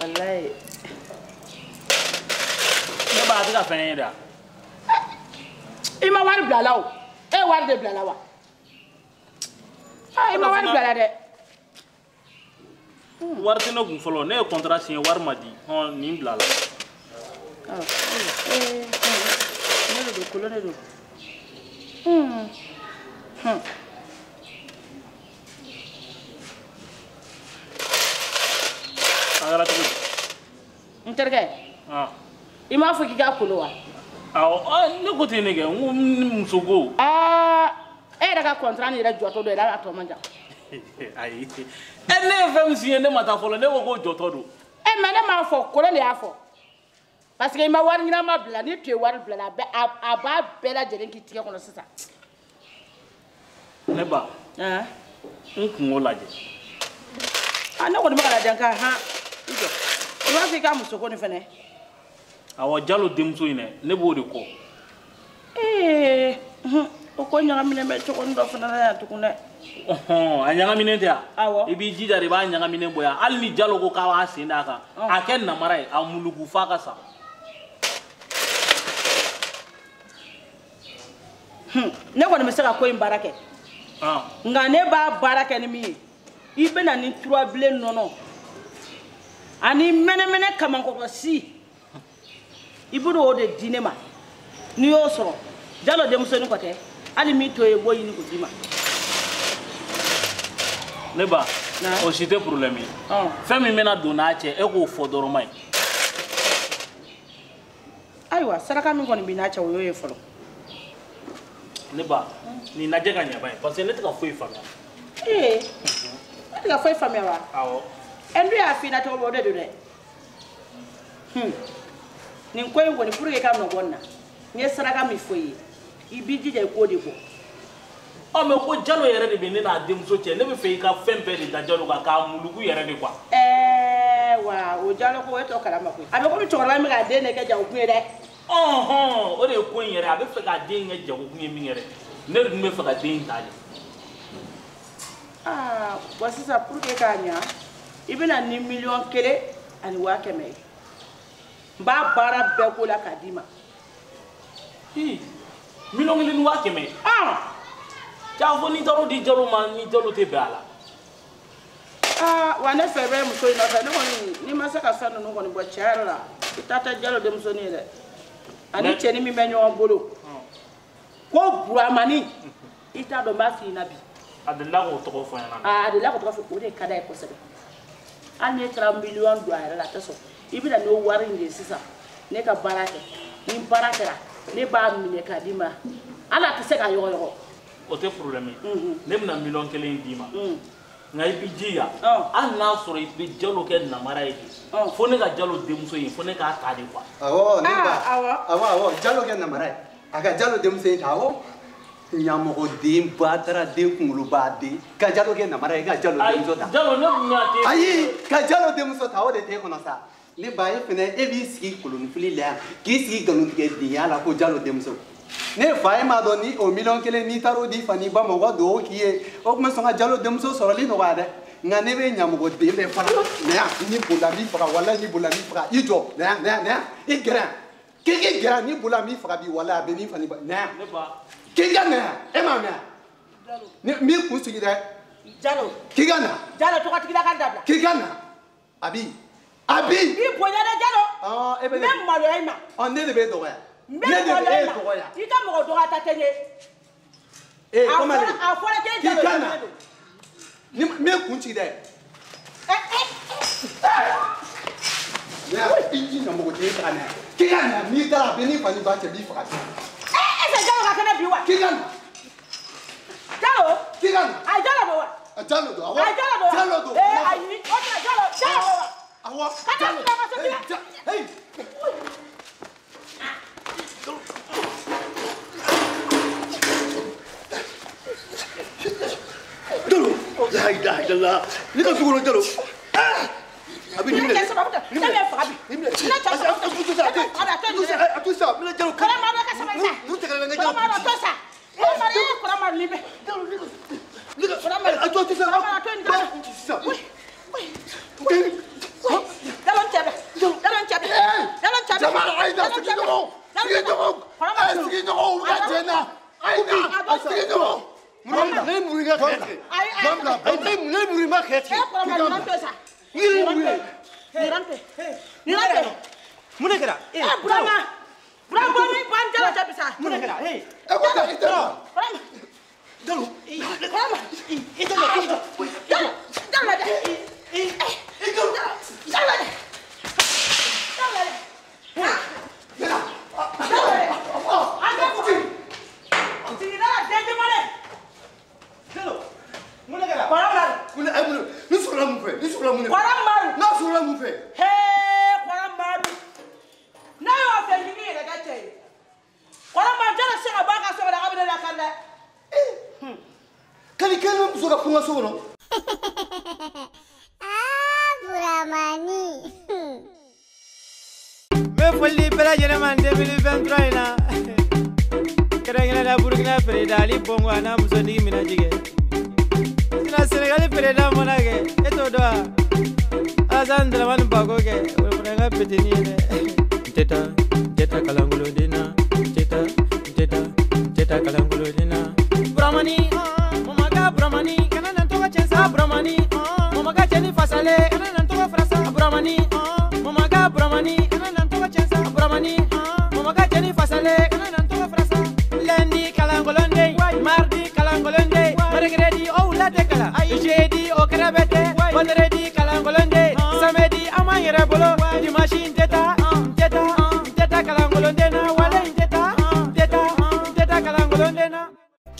Walayi. Ne b'a a tɛ ka fɛn ye da. I ma wari bila la o. E ye wari de bila la wa? I ma wari bila la dɛ. Wari tɛ ne kun fɔlɔ, ne ye contrat signé wari ma di. Nin bila la. Ne de don, kolon de don. A kɛra cogo di? N terikɛ. I m'a fɔ k'i ka kolo wa? Awɔ, ne ko ten ne kɛ, n ko muso ko. E yɛrɛ ka contrat ni yɛrɛ jɔtɔ don, e yɛrɛ a tɔ man jan. Ayi. Ne ye fɛn min signé ne ma taa fɔlɔ, ne ko k'o jɔtɔ don. Mais ne m'a fɔ, kolon de y'a fɔ. Parce que i ma wari ɲɛnama bila, ni tu ye wari bila a b'a bɛɛ lajɛlen k'i tigɛ kɔnɔ sisan. Ne ba, n kungo lajɛ. Ne kɔni bɛ ka lajɛ nka i jɔ. I b'a fɔ i ka muso ko nin fɛnɛ. Awɔ, Jalo denmuso in dɛ, ne b'o de kɔ. O ko ɲagaminen bɛ cogonin dɔ fana na yan tugun dɛ. A ɲagaminen tɛ yan? Awɔ. I b'i jija de, i b'a ɲagaminen bɔ yan. Hali ni Jalo ko k'a b'a sen d'a kan, a kɛ namara ye, a muluku f'a ka sa. Ne kɔni bɛ se ka ko in baara kɛ. Nka ne b'a baara kɛ ni min ye, I bɛna ni turabilen nɔnɔ ani mɛnɛmɛnɛ kamankɔrɔsi, I bɛ o de di ne ma. N'i y'o sɔrɔ, Jalo denmusonin kɔ tɛ, hali min to ye bɔ ɲini k'o d'i ma. Ne ba, o si tɛ problème ye. Fɛn min bɛna don n'a cɛ, e k'o fɔ dɔrɔn ma ye. Ayiwa, saraka min kɔni b'i n'a cɛ o y'o ye fɔlɔ. Ne ba, nin lajɛ ka ɲɛ ban ye parce que ne tɛ ka foyi faamuya. Ne tɛ ka foyi faamuya wa? Awɔ. N dun y'a f'i ɲɛna cogo min o de don dɛ. Nin ko in kɔni pour que i ka nɔ bɔ nin na, n ye saraka min fɔ i ye, I b'i jija I k'o de bɔ. Mais ko Jalo yɛrɛ de bɛ ne n'a denmuso cɛ, ne bɛ fɛ I ka fɛn bɛɛ de da Jalo kan k'a muluku yɛrɛ de quoi. Wa o Jalo ko e t'o kalama koyi. A bɛ komi cɛkɔrɔba min bɛ k'a den de kɛ jagokun ye dɛ. O de ye ko in yɛrɛ, a bɛ fɛ k'a den kɛ jagokun ye min yɛrɛ, ne dun bɛ fɛ ka den in ta de. Bon sisan pour que k'a ɲa, I bɛna ni 1,000,000 ani 500,000 ye. N b'a baara bɛɛ k'o la k'a d'i ma. 1,000,000 ni 500,000. K'a fɔ n'i taar'o di Jalo ma, ni Jalo tɛ bɛn a la. Wa ne fɛ bɛ muso in nɔfɛ, ne kɔni n'i ma se ka fɛn ninnu kɔni bɔ tiɲɛ yɛrɛ la, I ta tɛ Jalo denmusonin ye dɛ. Ani cɛnin min bɛ ɲɔgɔn bolo. Ko Buramani, I t'a dɔn n b'a f'i ɲɛna bi. A delila k'o tɔgɔ fɔ n ɲɛna. A delila k'o tɔgɔ fɔ, o de ka d'a ye kosɛbɛ. Hali n'e taara 1,000,000 don a yɛrɛ la a tɛ sɔn. I bɛna n'o wari in de sisan, ne ka baara kɛ. Ni baara kɛra, ne b'a minɛ k'a d'i ma. Hali a tɛ se ka yɔgɔyɔgɔ. O tɛ problème ye. Ne bɛna 1,000,000 in d'i ma. Nka I b'i jija, hali n'a sɔrɔ I bɛ Jalo kɛ namara ye de, fo ne ka Jalo denmuso in, fo ne k'a ta de quoi. Awɔ, ne ba. Awɔ, Jalo kɛ namara ye. A ka Jalo denmuso in ta, awɔ. Ɲamɔgɔden ba taara den kunkoloba den ka Jalo kɛ namara ye, ka Jalo denmuso ta. Jalo ne kun y'a ten. Ayi, ka Jalo denmuso ta, o de t'e kɔnɔ sa. Ne ba e fɛnɛ, e b'i sigi kolonifili la yan, k'i sigi nkalontigɛdenya la ko Jalo denmuso. ne fa e ma dɔn ni o miliyɔn kelen n'i taara o di fani ba ma o ka dugawu k'i ye o tun bɛ sɔn ka Jalo denmuso sɔrɔli nɔgɔya dɛ nka ne bɛ ɲamɔgɔden bɛɛ fana na yan ni bolila n'i faga walayi n'i bolila n'i faga i jɔ na yan i gɛrɛ yan k'i gɛrɛ n'i bolila n'i faga bi walayi a bɛ n'i fani ba na yan k'i ka na yan e ma mɛn yan n b'i kun sigi dɛ Jalo k'i ka na Jalo tɔgɔtigila ka dabila k'i ka na Abi i bonya dɛ Jalo e bɛ n bɛ maloya i ma ne de b'e dɔgɔya n bɛ maloya i ma i ka mɔgɔ dɔgɔya ta tɛ n ye a fɔra k'e Jalo k'i ka na n bɛ kun sigi dɛ i ɲamɔgɔden faga na k'i ka na n'i taara a bɛ n'i fa n'i ba cɛ b'i faga est-ce que Jalo ka kɛnɛ bi wa k'i ka na Jalo k'i ka na a ye Jalo don wa Jalo don awɔ a ye Jalo don wa Jalo don ayi o tuma Jalo wa awɔ kana tila ka so tila Jalo la ilaha illallah ni ka suguro Jalo Abi ni ne sababu ta ne bɛ faga bi ne ta sababu ta tu sa mi Jalo kala ma ka sama sa nu te kala kala Jalo ma to sa kala ma libe Jalo ni ka tu sa kala ma to ni sa Dalon chabe Jamal Aida sigi no ka jena Aida sigi no ne muri ga khete mamla ne muri ma khete ni Mune kera Brahma ni ban Jalo chabe sa mune kera e ko ta ita Jalo kali kali muso ka kunga so no Buramani. Me folli bela jere man 2023 ina. Kerengena da Burkina Faso ali bongo ana muso ndigi mina jige. Ina Senegal pereda monage eto do. Azan draman bago ke uranga petini ne. Teta kalangulo dina. Teta kalangulo dina. Buramani mamaga Buramani kana nantoka chensa Buramani mamaga cheni fasale kana nantoka frasa Buramani mamaga Buramani kana nantoka chensa Buramani mamaga cheni fasale kana nantoka frasa lundi kalangolonde mardi kalangolonde mercredi o late kala jeudi o krabete vendredi kalangolonde samedi amanyere bolo dimanche teta kalangolonde na wala teta kalangolonde na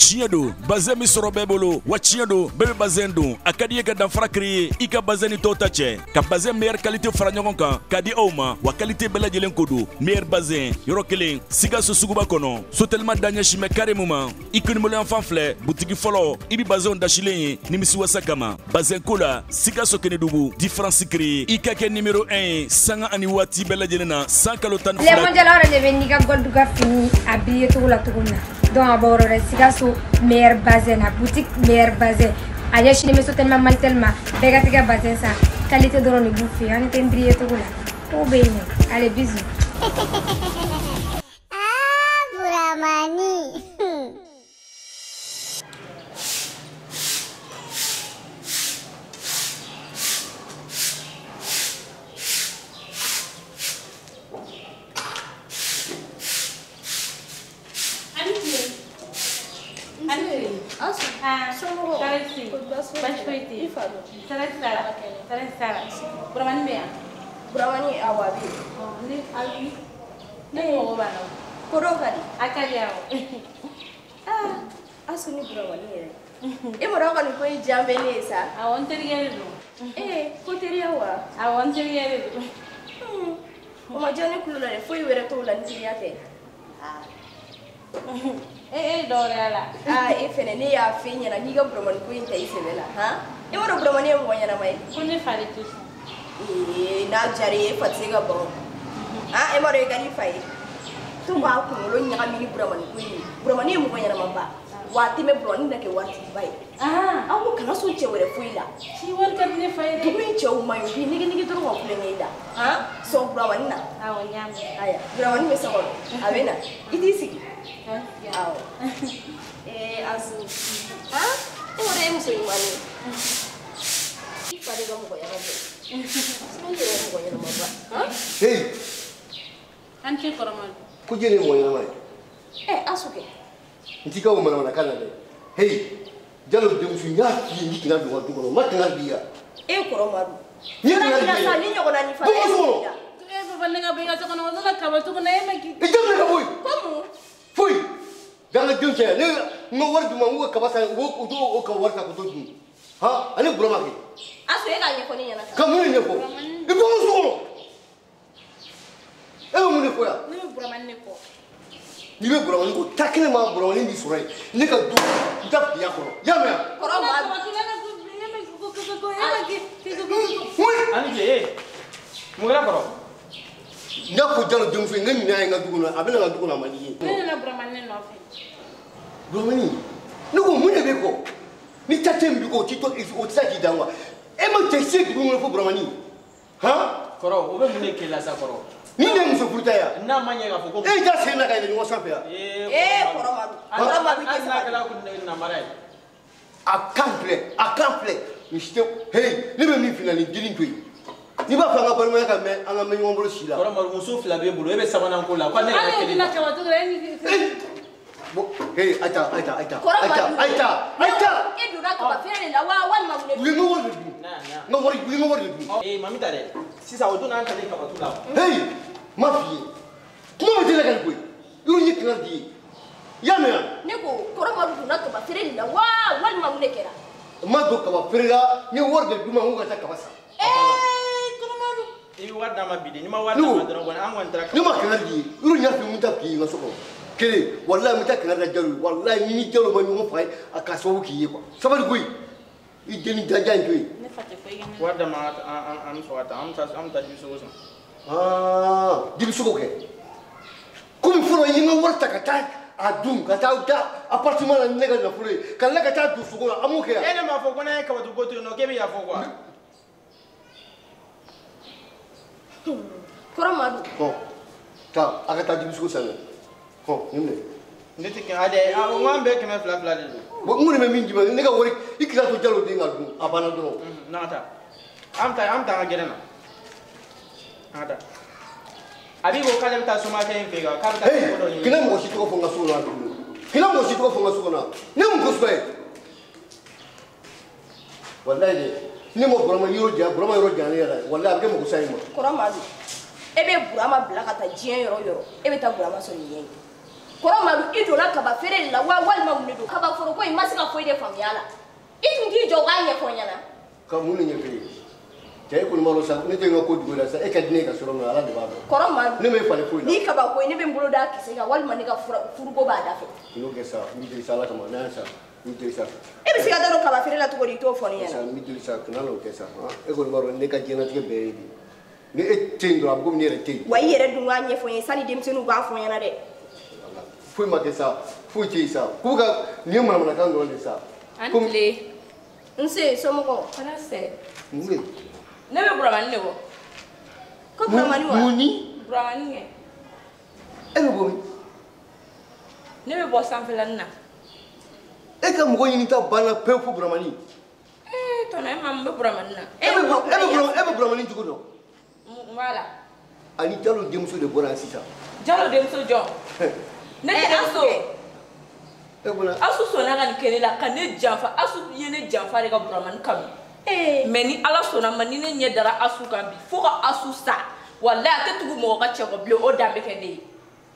tiɲɛ do bazɛn min sɔrɔ bɛɛ bolo wa tiɲɛ do bɛɛ bɛ bazɛn don a ka di ye ka danfara créer i ka bazɛn ni tɔw ta cɛ ka bazɛn meilleure qualité fara ɲɔgɔn kan ka di aw ma wa qualité bɛɛ lajɛlen ko don meilleure bazɛn yɔrɔ kelen Sikaso suguba kɔnɔ sotelima da ɲɛsin bɛ carré mun ma i kunibolo yanfan filɛ butigi fɔlɔ i bi bazɛnw dasilen ye nimisiwasa kama bazɛn ko la Sikaso Kenedugu différence créer i ka kɛ numéro 1 ye sanga ani waati bɛɛ lajɛlen na san kalo 12 Le mondial ahora de venir a gol duga fini a billet to la tuguna donc a boro de Sikaso meilleur bazin na boutique meilleur bazin a yashini meso tellement mal tellement begatiga bazin sa qualité de roni bouffe on est briller to la to bene allez bisous Buramani. Buramani awabi. Ni ali. Ni mo bana. Korogari. Akali yao. Asuni Buramani yere. E mo roga ni ko jambe ni sa. Awon teriyere do. Ko teriya wa. Awon teriyere do. O ma jani kulula ne foi were to la ntiriya te. Dore ala. E fene ne ya fenya na niga Buramani ko inta isebela, ha? E mo Buramani mo wanya na mai. Kuni fare tu. Na jari fatsiga bon. E mo re gari fai. tu ba ku lo nya mi Buramani ku ni Buramani mo ko yara mamba wati me Buramani na ke wati bai awu kana so che were fuila ci war ka ne fayre du mi che o mayo bi nigi to ko fule ngi da so Buramani na awo nyam aya Buramani me sabon abena idi sigi awo azu ore mo so imani pare ga mo ko yara mamba hey anche Koromal ku jere mo yana mai asuke ntika wo mana kana de hey jalo de musu nya ki ni kina bi wadu ko ma kana biya Koromal ni kana biya sa ni nyoko na ni fa baba nga be ga sokono wala ka ba to ko na yema ki jamne ka boy komu fui danga dunche ne ngo war duma ngo ka basa wo do o ka war ka ko do ha ani Burama ke asu e ga nyeko ni yana ka mu ne ko e bo so mu ne ko ya ni Buramani ko ni be Buramani ko takene ma Buramani bi surai ne ka du ta biya ko ya me Koromal ani je mugara koro nga ko jalo dum fi ngani na nga duguna abena nga duguna mani ne na Buramani no fe Buramani ne ko mu ne be ko ni tatem bi ko tito o tsaki dangwa e ma tesi duguna fo Buramani ha koro o be mune kela sa koro ni ne muso furuta ya na manya ga fo ko e ja se na ka ni wasan fe ya Koromal ke sa kala ku na marai akample ni ste hey ni be mi finali dilin toy ni ba fanga barma ka me anga me ngombolo shila koro mar muso fila be bulu e be sabana ko la kwa ne ka kele na ka wato ni hey aita e dura ka ba fere la wa ma mune wi ngo wori ngo wori mami tare sisa o duna ka ne ka batula hey mafi kuma be tele kan koy yuru ni knardi ya me ne ko Koromal dura ka ba fere la wa ma mune kera ma do ka ba fere la ni worde duma ngo ka ta basa Koromal ni wadda ma bidi ni ma wadda ma dron gona an wantara ni ma knardi yuru nya fi muta ki nga soko kele wallahi muta knarda jalu wallahi ni jalu ma ñu fay aka so ki yi ko sabal guy i deni dajan toy ne fate ko yema wadda ma an so wata am ta ju so dibi suko ke kumi furo yi nga warta ka ta adum ka ta appartement la nega na furo kala ka ta du suko amu ke ene ma fo gona ka watu goto no kebe ya fo kwa Koromal ta aka ta dibi suko sana nimne nditi ke ade o ngambe ke me fla de bo ngune me minji ma nega wori ikira to jalo de ngal abana do nata am ta ga gerena ada abi bo kala ta suma ke en ga ka ta ko do ni kina mo shi to fonga suna kina mo shi to fonga suna ne mo kusbe wallahi ni mo Burama yoro ja ne yara wallahi abge mo kusai mo Koromal ebe Burama bla ka ta jien yoro ebe ta Burama so ni yen Koromal ido la ka ba fere la wa ma mune do ka ba foro ko masika fo ide famiala itu ngi jo ga nye fo nyana ka mun ne fe tay ko malo sa ne te ngako dugo la sa e ka dine ka soro ngala de ba do Koromal ne me fale fo ni ka ba ko ni be mbulo da kise ga ma ni ka furugo ba da fe no ke sa mi de sala ka ma na sa mi de sa ebe siga daro ka ba fere la to ko di to fo ni sa yana mi de sa kana lo ke sa e ko malo ne ka jena te be di ne e tendo ab gum ne re te wa yere du nga nye fo yen sani dem senu ga fo yana de fui ma ke sa fui te sa ku ga ni ma na kan do ne sa antle nse so mo ko kana se ne ne be Buramani ne ko ko Buramani wa muni Buramani ne e bo ne be bo sanfela na e ka mo yini ta bana pe fu Buramani to na mam be Buramani na e be Buramani jugo do wala ani jalo demso de bora sisa jalo dem so jo ne aso e bona asu so na kan kene la kan ne janfa asu yene janfa de ka Buramani kam mais ni ala so na mani ne nye dara asu kan bi fo ka asu sa wallahi ta tugu mo ka chego ble o dambe kende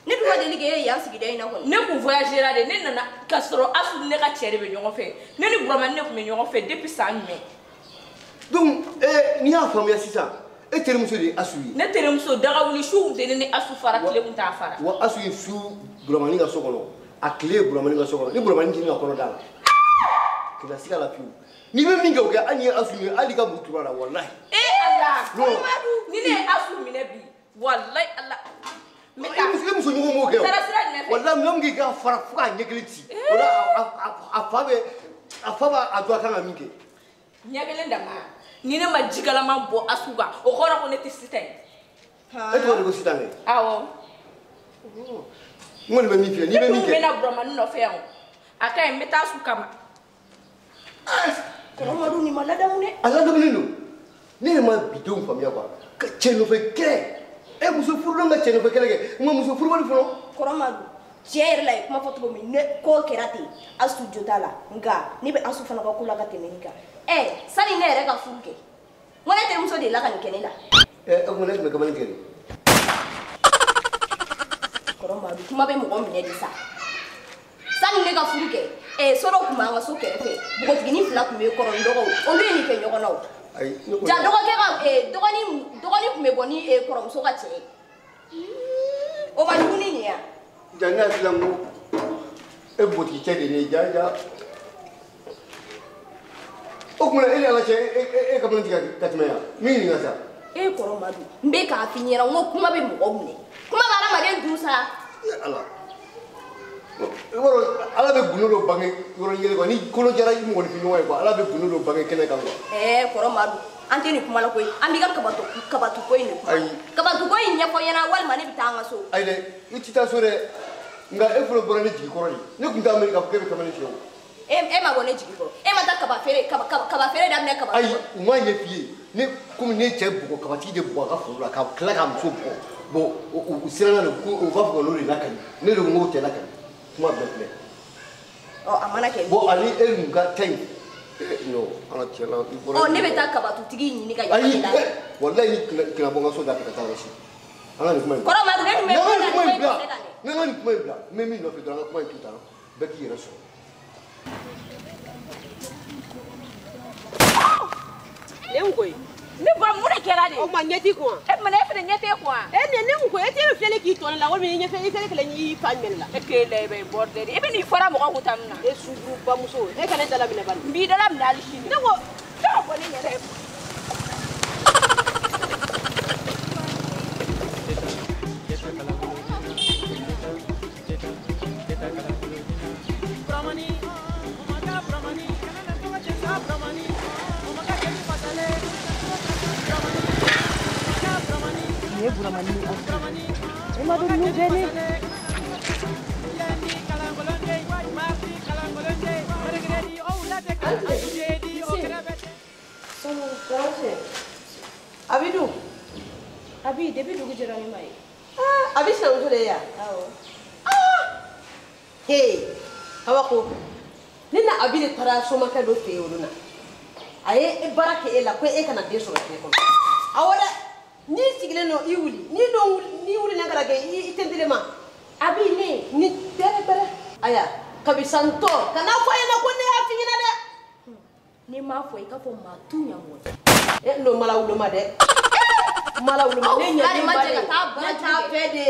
ne duma de lige ya sigi de ina ko ne ku voyager la de ne nana ka soro asu ne ka chere be nyongo fe ne ni Buramani ne ku me nyongo fe depuis ça mais donc ni ya famia sisa e tere muso de asu yi ne tere muso daga wuli shu de ne asu fara kile kun ta fara wa asu yi su Buramani ga sokono a kile Buramani ga sokono ni Buramani jini ga kono dala kila sika la fiu ni be minga o ga ani asu ni ali ga mutura la wallahi Allah ni ne asu mi ne bi wallahi Allah e muso so ɲɔgɔn m'o kɛ o walahi minɛ min k'i ka fara fo k'a ɲɛ kelen ci o la a fa b'a dɔn a kan ka min kɛ ɲɛ kelen dama ni ne ma jikalama bɔ asu kan o kɔrɔ ko ne tɛ sitan ye e tɔgɔ de ko sitan dɛ awɔ n kɔni bɛ min f'i ye n'i bɛ min kɛ ne bɛna Buramani nɔfɛ yan o a ka ɲi n bɛ taa su kama Kɔrɔmadu nin ma ladamu dɛ a ladamunen don ne yɛrɛ ma bidenw faamuya quoi ka cɛ nɔfɛ kɛlɛ e muso furulen ka cɛ nɔfɛ kɛlɛ kɛ n ma muso furubali fɔlɔ Kɔrɔmadu tiɲɛ yɛrɛ la ye kuma fɔ cogo min ne ko kɛra ten Asu jo t'a la nka ne bɛ Asu fana ka ko la ka tɛmɛ nin kan sani ne yɛrɛ ka furu kɛ n ko ne terimuso delila ka nin kɛ ne la e ko ne tun bɛ kamalen kɛ de Kɔrɔmadu kuma bɛ mɔgɔ minɛ de sa sani ne ka furu kɛ so dɔ tun b'an ka so kɛrɛfɛ npogotiginin fila tun bɛ kɔrɔ ni dɔgɔw olu ye nin kɛ ɲɔgɔn na o ja dɔgɔkɛ ka dɔgɔnin tun bɛ bɔ ni kɔrɔmuso ka cɛ ye o ma jugu ni nin ya ja ne hakili la n ko e botigicɛ de ye ja o tuma e ni ala cɛ e kamalen tigɛ ka tɛmɛ yan min ɲininka sa Kɔrɔmadu n bɛ k'a f'i ɲɛna n ko kuma bɛ mɔgɔ minɛ kuma bɛ adamaden dun sa ala ala bɛ gundo dɔ bange yɔrɔ ɲɛlen quoi ni kolo jara i mɔgɔninfin ɲɔgɔn ye quoi ala bɛ gundo dɔ bange kɛnɛ kan quoi Kɔrɔmadu an tɛ nin kuma la koyi an b'i ka kabatu ko in de kuma kabatu ko in ɲɛfɔ ɲɛna walima ne bɛ taa an ka so ayi dɛ i tɛ taa so dɛ nka e fɔlɔ bɔra ne jigi kɔrɔ de ne tun t'a miiri k'a fɔ k'e bɛ kamalen tigɛ o e ma bɔ ne jigi kɔrɔ e ma taa kaba feere daminɛ kaba ayi u m'a ɲɛ f'i ye ne komi ne cɛ bugɔ kabatigi de bugɔ a ka foro la ka tila k'a muso bugɔ bon u siranna de ko u b'a fɔ ko n'o de lakali ne de ko n k'o tɛ lakali kuma bɛɛ filɛ a mana kɛ bon ani e dun ka ɲi non ala cɛ la i bɔra ne bɛ taa kabatutigi ɲini ka ayi walayi ni tɛna bɔ n ka so da fɛ ka taa yɔrɔ si an ka nin kuma in bila Kɔrɔmadu ne tun bɛ n ka nin kuma in bila n bɛ min nɔfɛ dɔrɔn an ka kuma in to tan bɛɛ k'i yɛrɛ sɔrɔ ne koyi ne ba mun de kɛra de o ma ɲɛti kun mana e fana ɲɛ tɛ kun ne ko e tɛ filɛ k'i tɔn la walima i ɲɛfɛ i kɛlɛ y'i fa minɛ la e k'e la i bɛ bɔrdɛri e bɛ n'i fɔra mɔgɔ kun ta min na e sujuru bamuso e ka ne dala minɛ bani n b'i dala minɛ hali sini ne ko fɔ ne yɛrɛ ye Buramani e ma dun nu bene Abidu Abi depuis dugu jɛra ne ma ye Abi sinamuso de ye yan Awa ko ne na Abi de taara somakɛ dɔ fɛ yen olu na a ye baara kɛ e la ko e kana den sɔrɔ tile kɔnɔ awɔ dɛ ni sigilen no i wuli ni wuli na kala kɛ i tentele ma Abi ne ni bɛrɛ aya kabisantɔ kana fɔ ɲɛna ko ne y'a f'i ɲɛna dɛ ne m'a fɔ i k'a fɔ maa tu ɲamɔ n'o mala wuloma dɛ mala wuloma ne ɲɛ ma jɛ ka taa ne t'a fɛ de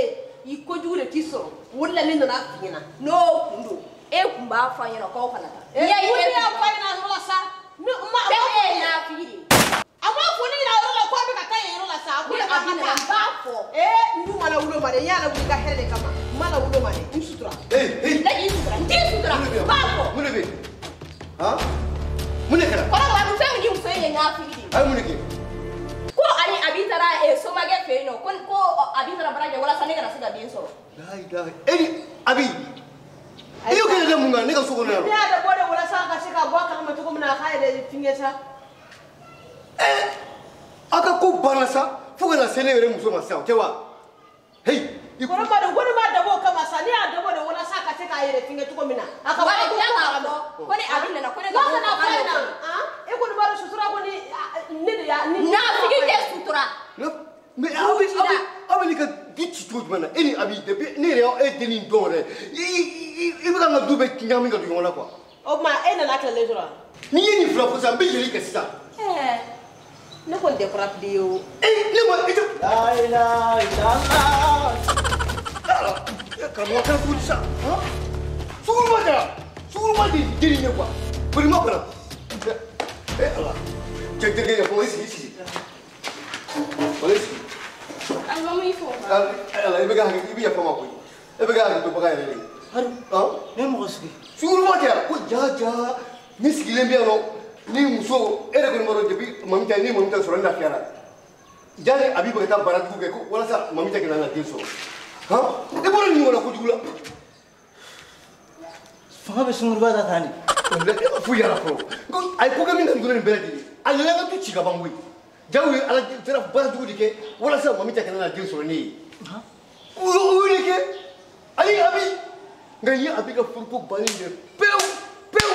i kojugu de t'i sɔrɔ o de la ne nana f'i ɲɛna n'o kun don e kun b'a fɔ ɲɛna k'aw kana taa ne y'a fɔ ɲɛna yɔrɔ la sa e n'a f'i de a m'a fɔ ne ɲɛna yɔrɔ la ko a bɛ ka taa yen yɔrɔ la sa ko ne b'a fɔ n dun mala wuloma de n y'a lawuli ka hɛrɛ de kama mala wuloma de n sutura ne k'i sutura n t'i sutura n b'a fɔ mun de bɛ yen mun de kɛra Kɔrɔmadu fɛn min di muso in ye n'a f'i de a ye mun de kɛ ko ani Abi taara somakɛ fɛ yen nɔ ko Abi taara baara kɛ walasa ne kana se ka den sɔrɔ e ni Abi i y'o kɛ ne mun kan ne ka so kɔnɔ yan ne y'a dabɔ de walasa a ka se ka bɔ a kalama cogo min na a k'a yɛrɛ fingɛ sa a ka ko banna sa fo ka na se ne yɛrɛ muso ma sisan o tɛ wa Kɔrɔmadu ko ne m'a dabɔ o kama sa ne y'a dabɔ de walasa a ka se k'a yɛrɛ fingɛ cogo min na a ka wali tila k'a fɔ ko ni Abi nana ko ne ka bɔ e kɔni b'a dɔn sutura ko ni ne de y'a n'a figi tɛ sutura mais aw bɛ n'i ka du ci cogo jumɛn na e ni Abi depuis ne yɛrɛ e den nin dɔn yɛrɛ i bɛ ka n ka du bɛɛ ɲagami ka don ɲɔgɔn na quoi o tuma e nana tilalen sɔrɔ n'i ye nin fila fɔ sisan n bɛ yɛlɛ kɛ sisan ne kɔni tɛ farafili ye o ne ma i tɛ karamɔgɔ kɛra cogo di sa suguruma kɛra suguruma de den nin ye quoi bolima kɔnɔ ala cɛ terikɛ yɛ fɔ i sigi wala i sigi alimami fɔ ala i bɛ yafa ma koyi e bɛ ka to baga yɛrɛ de ne mɔgɔ sigi suguruma kɛ ko ja ni sigilen bɛ yan nɔ ni muso e yɛrɛ kɔni b'a dɔn depuis Mamita ni Mamita sɔrɔ ne lafiyara jani a b'i bɛ ka taa baarajugu kɛ ko walasa Mamita kana na den sɔrɔ e bɔra nin ɲɔgɔn na kojugu la fanga bɛ sunguruba ta tan de fu yara fɔlɔ a ye ko kɛ min ka dun nin bɛɛ lajɛlen a yɛlɛ ka tu ci ka ban koyi jago ye ala sera baarajugu de kɛ walasa Mamita kana na den sɔrɔ ne ye o ye kɛ ayi abi nka ye abi ka furuko bannen de pewu pewu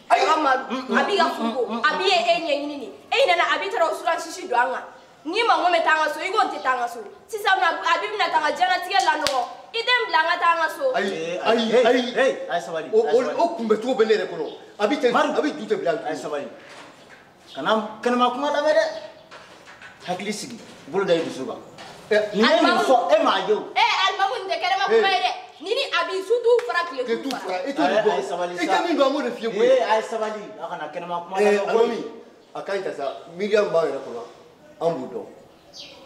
ayi Amadu abi ka furuko abi ye e ɲɛɲini ni e nana abi taara o suran sisi don an kan ni ma ŋo mɛ taa an ka so i ko n tɛ taa an ka so sisan abi bɛna taa an ka diɲɛlatigɛ lanɔgɔ i tɛ n bila an ka taa an ka so. ayi sabali o kunbɛcogo bɛ ne yɛrɛ kɔnɔ abi du tɛ bila ayi sabali kana kɛnɛma kuma lamɛn dɛ hakili sigi bolo da i dusu kan ni ye nin fɔ e m'a ye o. Alimamu nin tɛ kɛnɛma kuma ye dɛ ni abi su t'u fara tile t'u fara. e t'o sabali sa e ka min dɔn an b'o de f'i ye koyi. a ye sabali a kana kɛnɛma kuma lamɛn Alimi a ka ɲi ta sa Miriam b'an yɛrɛ kɔnɔ an b'u dɔn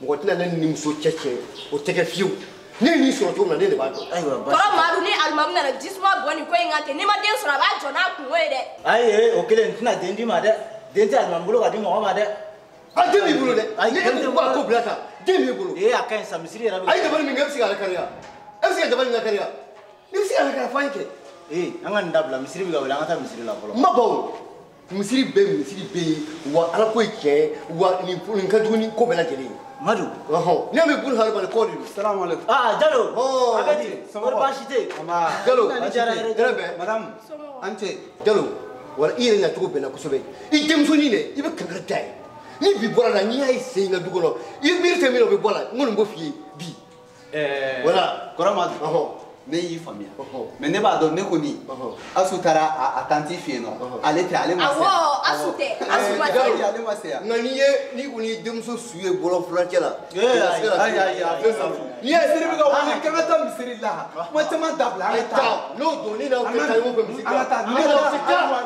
mɔgɔ tɛna ne ni muso cɛ o tɛ kɛ fiyewu ne ye nin sɔrɔ cogo min na ne de b'a dɔn. kɔrɔ Madu ni Alimamu nana jisuma bɔ nin ko in kan ten n'i ma den sɔrɔ a b'a jɔ n'a kungo ye dɛ. ayi o kelen n tɛna den d'i ma dɛ den tɛ Alimamu bolo ka di mɔgɔ ma dɛ. a den b'i bolo dɛ ni e ko a ko bila tan den b'i bolo. a ka ɲi sa misiri yɛrɛ bɛ. a ye dabali min kɛ e bɛ se k'ale kariya e bɛ se ka dabali min lakariya n'i bɛ se k'ale kariya f'an ye kɛ. an ka nin dabila misiri bɛ ka wele an ka taa misiri la fɔlɔ. n ma baw misiri bɛ yen wa ala ko ye tiɲɛ wa nin ka jugu ni ko bɛɛ lajɛlen ye. Madu. ne bɛ bulu hali bali kɔ de don. salamaleykum. Jalo. a bɛ di. wari baasi tɛ yen. Jalo hɛrɛ bɛ. madame an cɛ. Jalo wala i yɛrɛ ɲacogo bɛnna kosɛbɛ i denmusonin dɛ i bɛ kankari da ye ni bi bɔra la n'i y'a ye sen in ka du kɔnɔ i miiri tɛ min na o bɛ bɔ a la n kɔni b'o f'i ye bi. wala kɔrɔmadu ne y'i faamuya mais ne b'a dɔn ne kɔni Asu taara a tanti fɛ yen nɔ ale tɛ ale ma se yan. awɔ Asu tɛ Asu ma se yan. ale ma se yan. nka n'i kɔni ye denmuso su ye bɔlɔ furancɛ la. n'i ye misiri bɛ ka wuli k'an ka taa misiri la kuma caman dabila an ka taa. n'o don ni n'aw tɛ taa ɲɔgɔn fɛ misiri la. an ka taa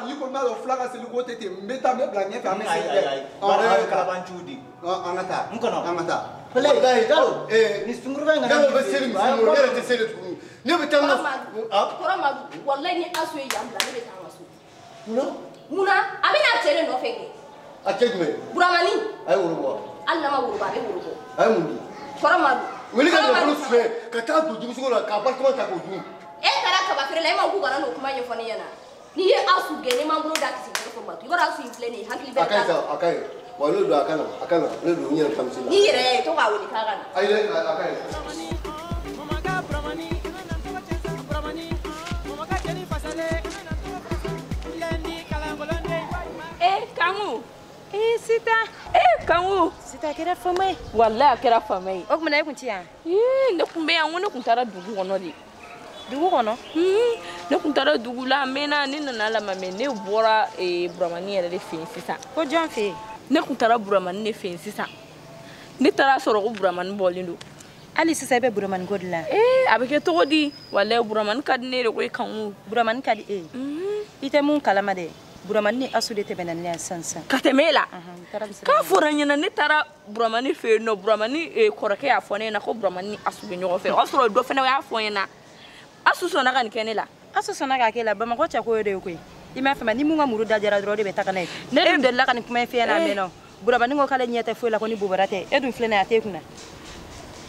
n'i kɔni b'a dɔn fila ka seli ko tɛ ten n bɛ taa n bɛ bila ɲɛfɛ an bɛ seli kɛ. kalabanciw di. an ka taa an ka taa. walayi Jalo ni sunguruba in Jalo bɛ seli misiri la ne yɛrɛ tɛ seli tuguni. ne bɛ taa kɔrɔ Madu walayi ni Asu ye yan bila ne bɛ taa an ka so. munna a bɛna cɛ de nɔfɛ kɛ. a cɛ jumɛn. Buramani. a ye woro bɔ. hali n'a ma woro bɔ a bɛ woro bɔ. a ye mun di. kɔrɔ Madu. wele ka nafolo filɛ ka taa don denmuso la k'a barikama ta k'o dun. e taara kaba feere la e ma k'u kana n'o kuma ɲɛfɔ ne ɲɛna n'i ye Asu gɛn ne m'an bolo da kisi kɛrɛfɛ Madu i b'a dɔn Asu in filɛ nin ye hakili bɛɛ t'a la. a ka ɲi wa n'o don a ka na ne don n yɛrɛ ka misiri la. n'i yɛrɛ ye to k'a wele k'a ka na. ayi dɛ a ka ɲi. Kangu. Sita. Kangu. Sita kɛra fama ye. Wallahi a kɛra fama ye. O tuma e kun ti yan. Ne kun bɛ yan, ne kun taara dugu kɔnɔ de. Dugu kɔnɔ? Ne kun taara dugu la, n mɛnna, ne nana lamɛn, ne bɔra Buramani yɛrɛ de fɛ yen sisan. Ko jɔn fɛ yen? Ne kun taara Buramani de fɛ yen sisan. Ne taara sɔrɔ ko Buramani bɔlen don. Hali sisan i bɛ Buramani ko de la? A bɛ kɛ cogo di? Wallahi Buramani ka di ne de ko Kangu. Buramani ka di e? I tɛ mun kalama dɛ. Buramani ni Asu de tɛmɛna ne yan sisan. Ka tɛmɛ e la? K'a fɔra n ɲɛna ne taara Buramani fɛ yen nɔ, Buramani kɔrɔkɛ y'a fɔ ne ɲɛna ko Buramani ni Asu bɛ ɲɔgɔn fɛ. O y'a sɔrɔ dɔ fana y'a fɔ n ɲɛna. Asu sɔnna ka nin kɛ ne la. Asu sɔnna k'a kɛ la, Bamakɔ cɛ ko de ye koyi. I m'a faamuya ni mun ka muru da jara dɔrɔn de bɛ taga n'a ye. Ne dun delila ka nin kuma in f'i ɲɛna a mɛnna. Buramani ko k'ale ɲɛ tɛ foyi la ko ni bobara tɛ. E dun filɛ nin ye a t'e kunna.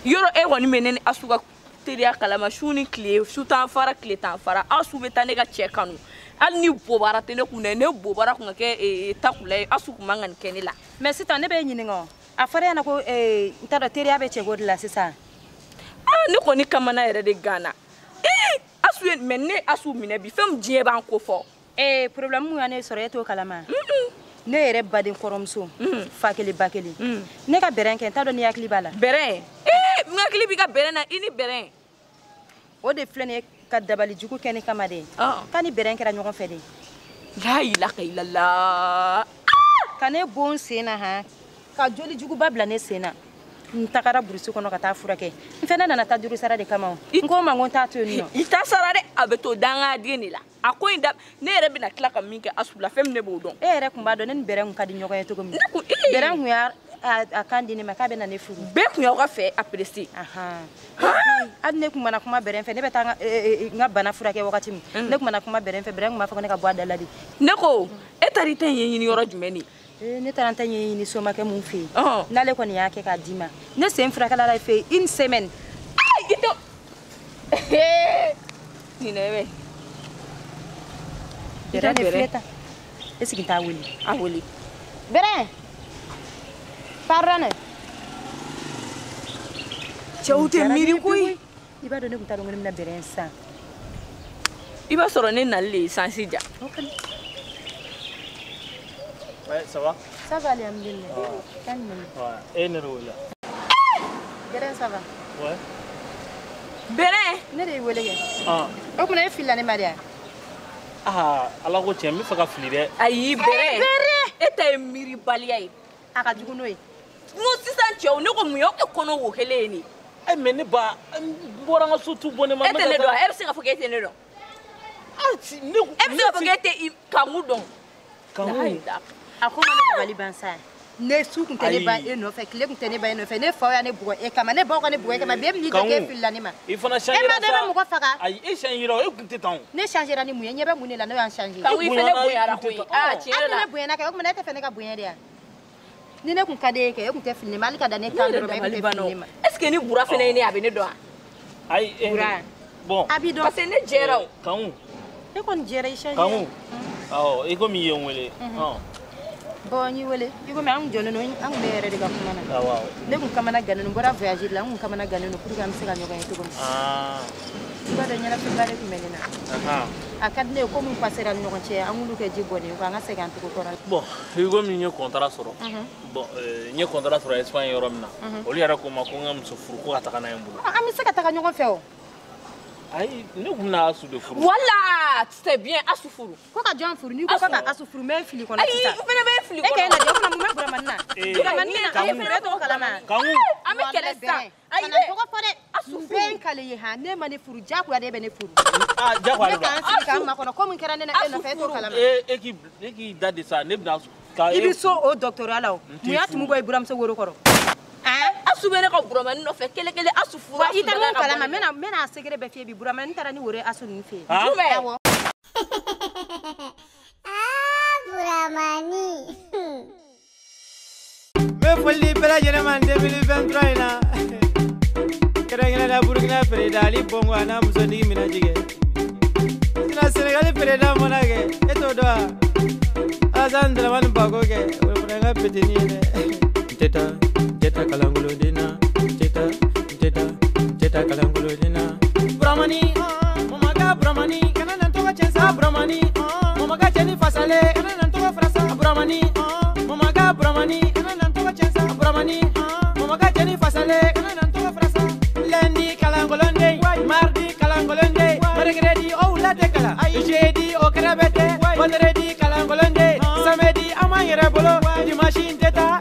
Yɔrɔ e kɔni bɛ ne ni Asu ka teriya kalama su ni tile, su t'an fara tile t'an fara. Asu bɛ taa ne ka cɛ kanu. Hali ni bobara tɛ ne kun dɛ, ne bobara kun ka kɛ takula ye, Asu kun man ka nin kɛ ne la. Mais sisan ne bɛ ɲininka a fɔra ɲɛna ko n t'a dɔn teriya bɛ cɛko de la sisan. Ne kɔni kamana yɛrɛ de ganna. Asu ye mais ne Asu minɛ bi fɛn min diɲɛ b'an ko fɔ. Problème mun y'ale sɔrɔ e t'o kalama. Ne yɛrɛ baden kɔrɔmuso fa kelen ba kelen. Ne ka bɛrɛn kɛ n t'a dɔn ni hakili b'a la. Bɛrɛn? N hakili b'i ka bɛrɛn na, i ni bɛrɛn. O de filɛ nin ye ka dabali jugu kɛ ne kama de. K'a ni bɛrɛn kɛra ɲɔgɔn fɛ de. La ilaha illallah. Ka ne bon sen na han, ka joli juguba bila ne sen na. N tagara burusi kɔnɔ ka taa furakɛ. N fɛnɛ nana taa juru sara de kama. N ko ma ko n t'a to yen nɔ. I t'a sara dɛ, a bɛ to dangaden de la. A ko in da ne yɛrɛ bɛna tila ka min kɛ Asu la, fɛn min ne b'o dɔn. E yɛrɛ kun b'a dɔn ne ni bɛrɛn kun ka di ɲɔgɔn ye cogo min. Bɛrɛn kun y'a a kan di ne ma k'a bɛ na ne furu. Bɛɛ kun y'aw ka fɛ apprécier. Hali ne kun mana kuma bɛrɛ fɛ ne bɛ taa n ka bana furakɛ wagati min ne kun mana kuma bɛrɛ fɛ bɛrɛ kun b'a fɔ ko ne ka bɔ a da la de. Ne ko e taara i ta in ɲɛɲini yɔrɔ jumɛn de? Ne taara n ta ɲɛɲini somakɛ mun fɛ yen n'ale kɔni y'a kɛ k'a d'i ma ne sen furakɛla la fɛ yen 1 semaine. I tɛ nin bɛ bɛrɛ de filɛ tan e sigi t'a wele. A wele. Bɛrɛ pardon. Cɛw tɛ miiri koyi. I b'a dɔn ne kun t'a dɔn ko ne bɛna bɛrɛ san. I b'a sɔrɔ ne nali de ye sansi ja. Ouais, ça va? Ça va, alhamdulillah. Calme. Ouais. Et Neroula? Beren, ça va? Ouais. Beren? Ne de wele kɛ. Ah. O kuma e filila ne ma de. Ah, ala ko tiɲɛ n bɛ fɛ ka fili dɛ. Ayi, Beren. E ta ye miiribaliya ye. A ka jugu n'o ye. N ko sisan cɛw ne ko mun ye e kɔnɔ wo kelen ye nin. Eh mais ne ba n bɔra n ka so tu bɔ ne ma. E tɛ ne dɔn, e bɛ se k'a fɔ k'e tɛ ne dɔn. Ah, e bɛ se k'a fɔ k'e tɛ Kanku dɔn. Kanku. A ko ma ne dabali ban sa. Ne su kun tɛ ne ba e nɔfɛ, tile kun tɛ ne ba e nɔfɛ. Ne faw ya ne bugɔ e kama, ne baw ka ne bugɔ e kama. Bi e min tɛ k'e filila ne ma. I fana changera sa. E ma dɔ bɛ mɔgɔ faga. Ayi, e changera, e kun tɛ tan. Ne changera ni mun ye? Ɲɛ bɛ mun de la ne y'an changer. Kanku i fana bonyara koyi. Ah, tiɲɛ la. Ne bonyana kɛ, o kuma ne tɛ fɛ ne ka bonya de ya. Ni ne kun ka d'e kɛ, e kun tɛ fili ne ma. Hali ka da ne kan dɔrɔn e kun tɛ fili ne ma. Est-ce que ni Bura fana ye ne a bɛ ne dɔn wa? Ayi, bon. A b'i dɔn. Parce que ne jɛra o. Kanku. E kɔni jɛra i changer. Kanku. Awɔ, i komi i ye n wele. Bon, n y'i wele. I komi an kun jɔlen don, an kun bɛ yɛrɛ de ka kuma na. Awɔ. Ne kun kamana gannen don, n bɔra voyage la, n kun kamana gannen don pour que an bɛ se ka ɲɔgɔn ye cogo min. I b'a dɔn ɲɛnafɛnba de tun bɛ ne na. A ka di ne ye ko mun passera ni ɲɔgɔn cɛ, an k'olu kɛ ji bɔnnen ko an ka segin an cogo kɔrɔ la. Bon, i komi n ye contrat sɔrɔ. Bon, n ye contrat sɔrɔ Espagne yɔrɔ min na. Olu yɛrɛ ko n ma ko n ka muso furu ko ka taga n'a ye n bolo. An bɛ se ka taga ɲɔgɔn fɛ o. Ayi, ne kun bɛna Asu de furu. Voilà, c'est bien Asu furu. Ko ka jɔn furu? N'i ko ka Asu furu, n bɛ fili kɔnɔ sisan. Ayi, i fana bɛ fili kɔnɔ. E k'e lajɛ, o kuma mun bɛ Buramani na? Buramani bɛna e furu, e t'o kalama. Kanku. An bɛ kɛlɛ sisan. Ayi dɛ. Tɔgɔ fɔ dɛ. Asu furu. N bɛ n kale ye han, ne ma ne furu, diyagoya de bɛ ne furu. Ah, diyagoya de don. Ne k'an sigi k'an makɔnɔ, ko mun kɛra ne na e nɔfɛ, e t'o kalama. E k'i da de sa, ne bɛna. I bɛ so o doctorat la o. Mun y'a tumu bɔ i buramuso woro kɔrɔ? Asu bɛ ne ka Buramani nɔfɛ kelen kelen Asu furu. Wa i tɛ mun kalama, n bɛna secret bɛɛ f'i ye bi. Buramani taara ni woro ye Asu ninnu fɛ yen. Jumɛn? Awɔ. Buramani. Me foli bɛɛ lajɛlen ma 2023 in na. Kɛrɛnkɛrɛnnenya Burukina président Ali Bongo a n'a musotigi minɛjigɛ. Sinon Sénégal président mana kɛ, e t'o dɔn wa? Alassane Dramane Bako kɛ, o fana ye n ka petini ye dɛ. Teta kalangulodina, teta kalangulodina. Buramani, mamaga Buramani, kana nan toga chensa Buramani, mamaga cheni fasale, kana nan toga frasa Buramani, mamaga Buramani, kana nan toga chensa Buramani, mamaga cheni fasale, kana nan toga frasa. Lundi kalangolonde, mardi kalangolonde, mercredi o ulate kala, jeudi o krabete, vendredi kalangolonde, samedi amanyere bolo, dimanche teta.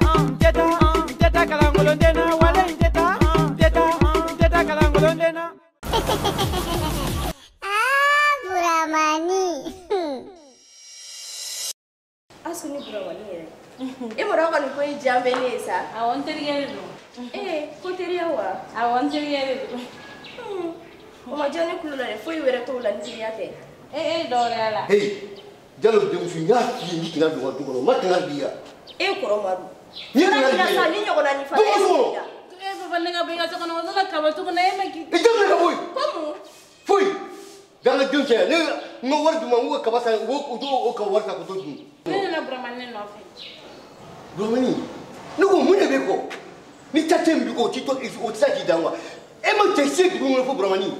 Teta kalangolondena wala teta kalangolondena. Buramani. Asu ni Buramani yɛrɛ. E mɔra ka nin ko in diya bɛ ne ye sa. Awɔ n terikɛ de don. Ko teriya wa? Awɔ n terikɛ de don. O ma diya ne kulo la dɛ, foyi wɛrɛ t'o la ni teriya tɛ. Dɔwɛrɛ la. Hey, Jalo denmuso n y'a f'i ye n tɛna don ka du kɔnɔ, n ma tɛna bi yan. E kɔrɔ Madu. Ni tɛna bi sa ni ɲɔgɔnna ni fana ye. Papa ne ka bɔ i ka so kɔnɔ, o nana kaba so kɔnɔ, e ma k'i. I tɛ ne ka bɔ yen. Komu? Foyi. Jalo den cɛ, ne n ka wari d'u ma, n k'u ka kaba san, o ka wari ta k'o to dun. Ne nana Buramani nɔfɛ. Buramani, ne ko mun de b'e kɔ? Ni ta tɛ min bi kɔ, o tɛ se k'i dan wa? E ma cɛ se dugu kɔnɔ fo Buramani.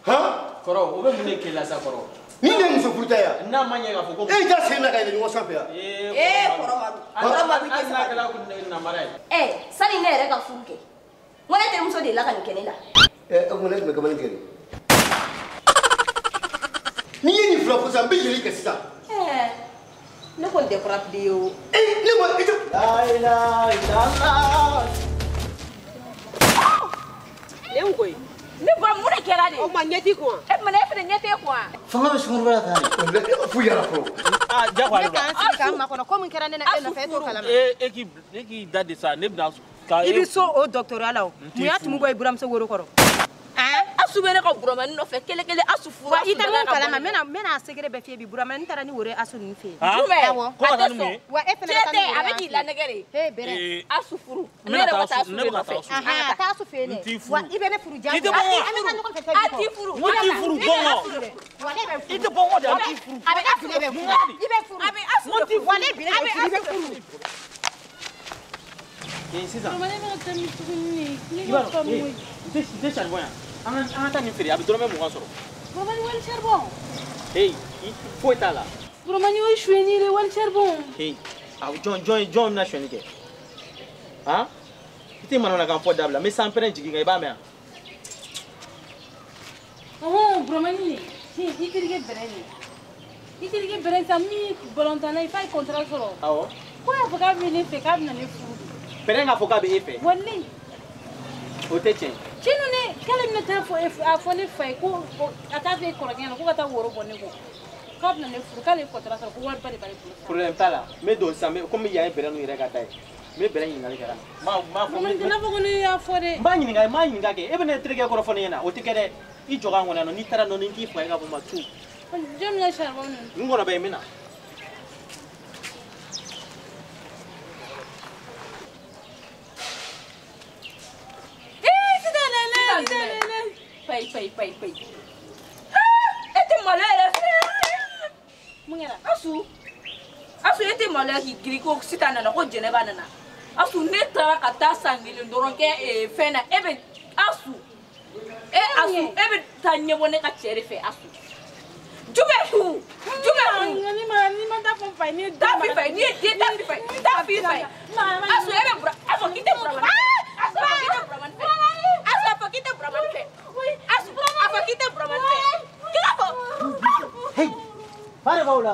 Han? Kɔrɔ, o bɛ mun de kɛ la sa kɔrɔ? Ni ne ye muso furuta yan. N'a ma ɲɛ k'a fɔ ko. E t'a sen na ka yɛlɛ ɲɔgɔn sanfɛ yan. Kɔrɔ Madu. Kɔrɔ Madu i tɛ se ka. Namara ye. Sani ne yɛrɛ ka furu kɛ, n ko ne terimuso de la ka nin kɛ ne la. O kuma ne tun bɛ kamalen tigɛ de. N'i ye nin fila fɔ sisan n bɛ yɛlɛ kɛ sisan. Ne kɔni tɛ kurapide ye o. Ne ma i tɛ. Ne n koyi. Ne ba mun de kɛra de? O ma ɲɛti kun wa? E mana e fana ɲɛ tɛ kun wa? Fanga bɛ Sumaworo la tan. F'u yɛrɛ fɔlɔ. Ne kan sigi ka makɔnɔ komi kɛra ne na e nɔfɛ e t'o kalama. E k'i da de sa ne bɛna. I bɛ so o docteur la o mun y'a tumu bɔ i buramuso woro kɔrɔ. Asu bɛ ne ka Buramani nɔfɛ kele Asu furu. Wa i tɛ mun kalama n bɛna secret bɛɛ f'i ye bi Buramani taara ni woro ye Asu ninnu fɛ yen. Jumɛn? Ko ka taa ni mun ye? Wa e fɛnɛ bɛ taa ni woro ye. A bɛ k'i lanɛgɛ de. He bɛrɛ. Asu furu. Ne yɛrɛ bɛ taa Asu de nɔfɛ. A taa Asu fɛ yen dɛ. Wa i bɛ ne furu diya. I tɛ bɔ n kɔ. An bɛ taa ɲɔgɔn fɛ fɛn bɛɛ kɔ. A t'i furu. N t'i furu bɔn kɔ. Wa ne bɛ furu. I tɛ bɔ n kɔ de a t'i furu. A bɛ Asu de bɛ furu. I bɛ furu. A bɛ Asu de furu. Wa ne bi ne bɛ furu. I bɛ furu. Sisan. Buramani bɛ ka taa ni tuguni. Ne I b'a ka faamu. dɔn n tɛ charbon yan. An ka taa nin feere a bɛ dɔrɔmɛ 20 sɔrɔ. Buramani wali charbon. Hey, foyi t'a la. Buramani o ye suɲɛni de wali charbon. Hey, jɔn bɛna suɲɛni kɛ. Han? I tɛ mana kan fɔ dabila n bɛ sanpɛrɛn jigin kan i b'a mɛn yan. Buramani i terikɛ bɛrɛ de. I terikɛ bɛrɛ sa min balontanna i f'a ye contrat sɔrɔ. Awɔ. Ko y'a fɔ k'a bɛ ne fɛ k'a bɛ na ne furu. Bɛrɛ k'a fɔ k'a bɛ e fɛ. Wali. O tɛ tiɲɛ. Cinu ne k'ale bɛna taa fɔ ne fa ye ko a t'a fɛ e kɔrɔkɛ ɲɛna ko ka taa woro bɔ ne kɔ. K'a bɛ na ne furu k'ale ye contrat sɔrɔ ko wari ba de b'ale bolo. Problème t'a la n bɛ don sisan komi yan ye bɛrɛ ninnu yɛrɛ ka da ye n bɛ bɛrɛ ɲininkali kɛ n b'a fɔ. Buramani tɛ n'a fɔ ko ne y'a fɔ dɛ. n b'a ɲininka kɛ e bɛ ne terikɛ kɔrɔ fɔ ne ɲɛna o tɛ kɛ dɛ i jɔ k'an kɔnɔ yan nɔ n'i taara nɔ ni n t'i fa ye ka bɔ n ma tu. Jɔn bɛna charbon ninnu. n kɔnɔ bɛ yen n bɛ na. Pay. E tɛ malo yɛrɛ fɛ. Mun kɛra? Asu e tɛ malo k'i girin ko Sita nana ko Jɛnɛba nana. Asu ne taara ka taa san 1 dɔrɔn kɛ fɛn na e bɛ Asu e bɛ taa ɲɛbɔ ne ka cɛ de fɛ Asu. Jumɛn? Ni ma taa fɔ n fa ye ni taa f'i fa ye n'i ye den taa f'i fa ye taa f'i fa ye. Asu e bɛ a fɔ k'i tɛ Buramani fɛ. Asu a fɔ k'i tɛ Buramani fɛ. Asu a fɔ k'i tɛ Buramani fɛ. Asu a fɔ k'i tɛ Buramani fɛ. K'i ka fɔ. Hey, para Paula.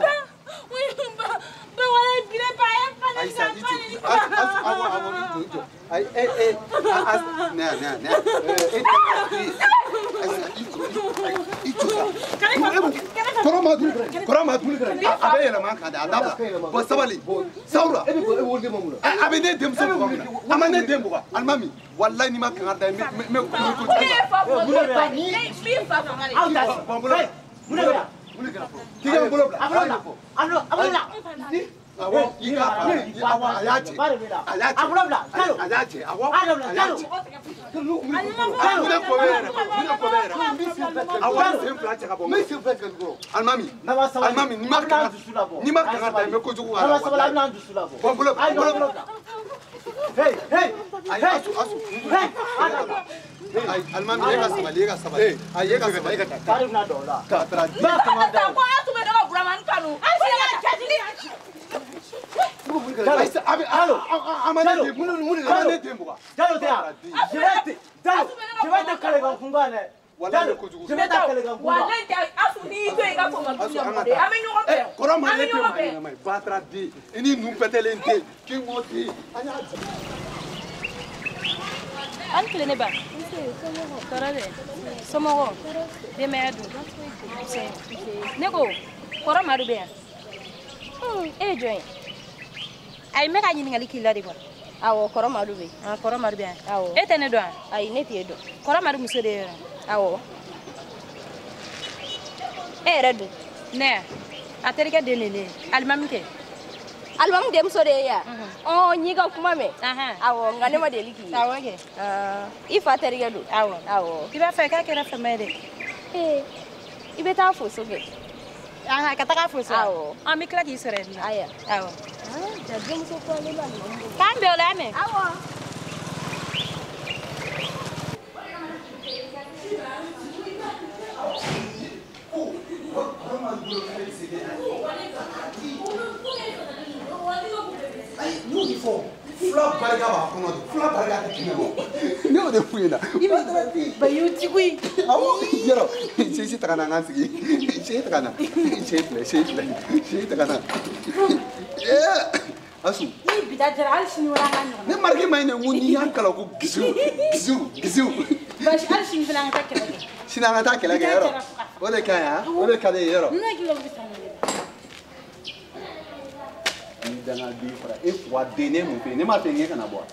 An kile ne ba. Tɔɔrɔ dɛ. Somɔgɔ. Denbaya dun. Ne ko kɔrɔ Madu bɛ yan. E ye jɔn ye? Ayi n bɛ ka ɲininkali k'i la de kɔni. Awɔ kɔrɔ Madu bɛ yen. Kɔrɔ Madu bɛ yan. Awɔ. E tɛ ne dɔn wa? Ayi ne t'e dɔn. Kɔrɔ Madu muso de ye yan. Awɔ. E yɛrɛ dun? Ne yan. A terikɛ den de ne ye. Alimami kɛ. Alimamu denmuso de ye yan. N'i ka kuma mɛn. Awɔ nka ne ma deli k'i ye. Awɔ kɛ. I fa terikɛ don. Awɔ. I b'a fɛ k'a kɛra fama ye dɛ. I bɛ taa foso kɛ. Ka taga foso. Awɔ. An bɛ tila k'i sɔrɔ yen nɔ. Aya. Awɔ. Ja denmuso kɔrɔlen bɛ Alimamu bolo. K'an bɛn o la mɛn. Awɔ. Fula barika b'a kɔnɔ de. Fula barika tɛ kɛnɛ bɔ. Ne y'o de f'u ɲɛna. Bayotigi. Awɔ yɔrɔ sisi taga na an k'an sigi. Sisi taga na. Sisi taga na. Asu. Ni bi ta jara hali sini wɛrɛ an ka ɲɔgɔn na. Ne marque ma ɲɛ n ko n'i y'an kalan ko gisiw. Basi hali sini fana an ka taa kɛlɛ kɛ. Sini an ka taa kɛlɛ kɛ yɔrɔ. O de ka ɲi o de ka di ye yɔrɔ. Ne hakili la o bɛ taa ɲɛ. danga bi fara e wa dene mu fe ne ma fe nge kana bo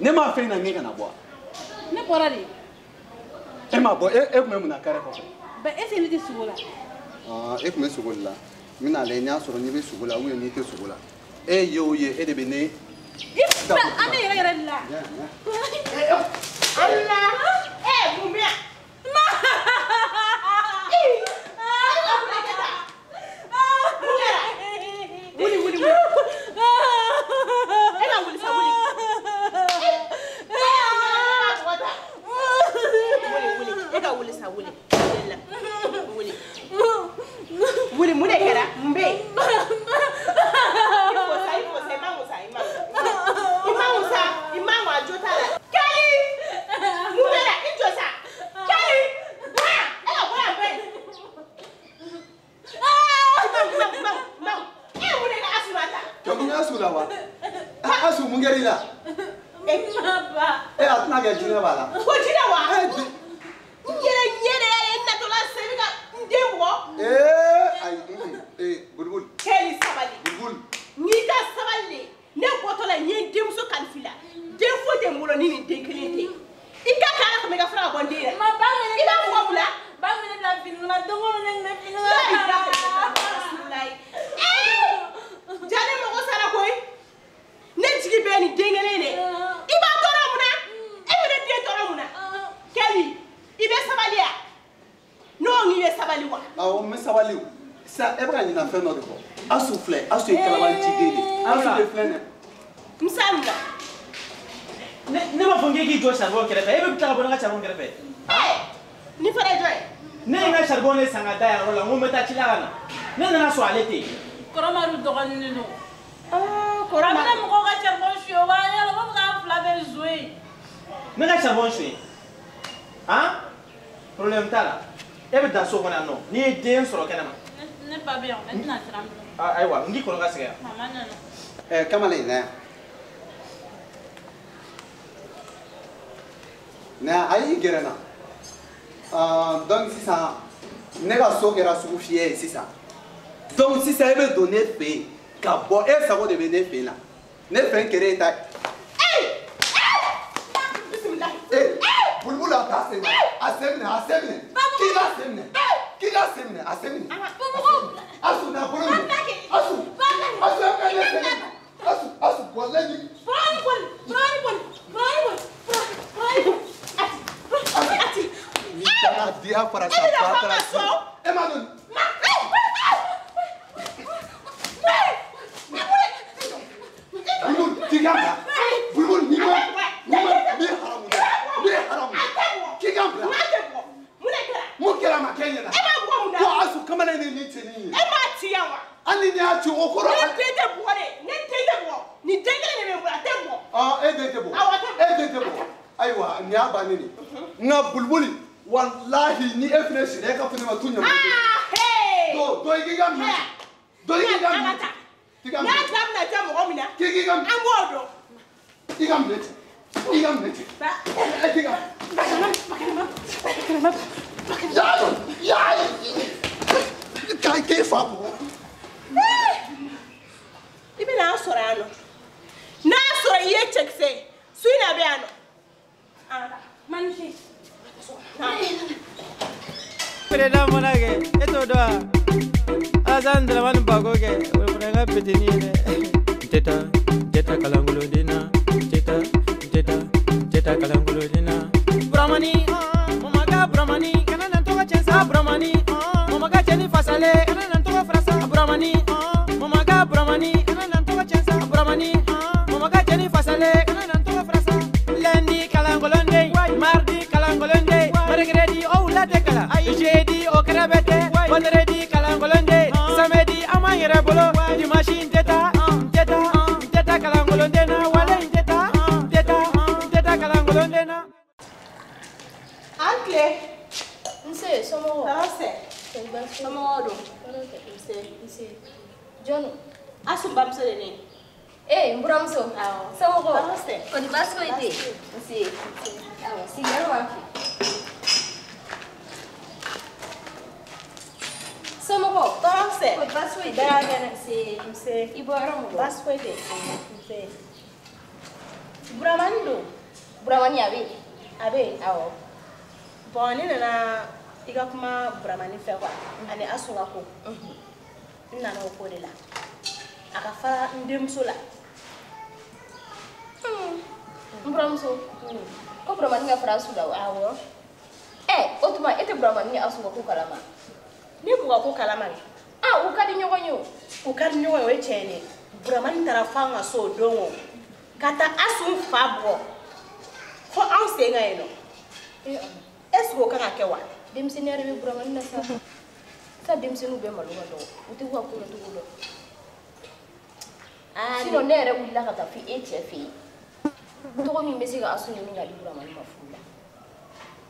ne ma fe na nge kana bo ne bora di e ma bo e me mu na kare ko ba e se ni ti sugola ah e me sugola mina le nya soro ni be sugola wu ni te sugola e yo ye e de be ne ba ame yere la Allah mumia Wuli. Ela wuli sa wuli. Ela wuli sa wuli. Wuli mune kera mbe. Imangu ajota la. Kali. Mubera injosa. Kali. Ela boya mbe. Asu la wa. Asu mungeri la. Atna ga jina bala. Ko jina wa. Yere na to la sevika ndembo. Ay bulbul. Keli sabali. Bulbul. Ni da sabali. Ne boto la nyi demso kan fila. Defo de mulo ni denkelete. Ika kala ko mega fra bondire. Ma ba mi ina mo bula. Ba mi la finula dongo na finula. Jane mo ko sara koy. Ne jigi be ni dengelene. Iba toro muna. E be de toro muna. Keli, ibe sabalia. No ngi be sabali wa. Ah, me sabali. Sa e ba ni na fe no de ko. Asu fle, asu e kala wan chigeli. Asu de fle ne. Msanga. Ne ma fonge ki jo charbon kere fe. E be tala bona charbon kere fe. Ni fara joy. Ne nga charbon ne sanga da ya rola ngombe ta chilagana. Ne na so alete. Koromaru dogani no. Koroma na mo ko charbon shio wa ya lo ka flabe zui. Ne nga charbon shwe. Hein? Problème tala. E be da so kona no. Ni den soro kana ma. Ne pas bien, maintenant tram. Ah aywa, ngi ko nga sega. Mama nana. Kamale ne. Na ayi gerena. Donc si ça nega so gera su fier si ça. Donc si ça veut donner fait ka bo e ça va devenir fait là. Ne fait que ta. Bulbula ta semne. Asemne. Kila semne. Asemne. Asu na bolo. Asu ka ne semne. Asu wallahi. Dia para sapato. Emanuel. Bulbul tigamba. Bulbul ni haram. Kigamba. Mukera makenya na. Ko asu kama na ni tini. Tiawa. Ani ni atu okoro. Ne tete bo. Ni tengele ne me bula tembo. Edete bo. Aywa ni abani ni. Na bulbuli wallahi ni efne shire ka fune matunya. Do igigamba. Na tam na tam mo mina. Kigigamba. Amodo. Igamba. Kai ke fabu. Ibi na sorano. Na soro ye chekse. Suina be ano. Manchi. Preda monage eto doa. Azandra man bagoge. Uranga petini ne. Teta kalangulo dina. Teta kalangulo dina. Brahmani, mamaga Brahmani, kana nantoka chensa Brahmani, mamaga cheni fasale, kana nantoka frasa Brahmani, mamaga Brahmani, kana nantoka chensa Brahmani, mamaga cheni fasale, kana nantoka frasa. Lundi kalangolonde, mardi kalangolonde, mercredi o latekala, jeudi o krabete, vendredi kalangolonde, samedi amanyere bolo, dimanche teta kalangolonde na wala teta kalangolonde na. Ancle. Nse, somo. Tarase. Somo do. Nse. Jono. Asumba msele ni. Mburamso. Somo ko. Tarase. Kodi basko ite. Nse. Sigaro wapi. Somo ko. Tarase. Baswe de c'est Iboram Baswe de c'est Bramando Bramani abe awo bon ni nana iga kuma Bramani fɛ quoi ani asunga ko nana o ko de la aka fa ndemso la Bramso ko Bramani nga fara suda wa awo otuma ete Bramani asunga ko kalama ni ko kalama u ka di ɲɔgɔn ye o ka di ɲɔgɔn ye o ye tiɲɛ de Bramani taara fɔ an ka so o don o ka taa asun fa bɔ fo anw sen ka yen nɔ est ce que o kan ka kɛ wa denmisɛnniya de bɛ Bramani na sa denmisɛnninw bɛɛ malo ka dɔgɔ u tɛ ka ko la cogo dɔn sinon ne yɛrɛ wulila ka taa fo e cɛ fɛ yen tɔgɔ min bɛ se ka asu ɲini ka di Bramani ma furu la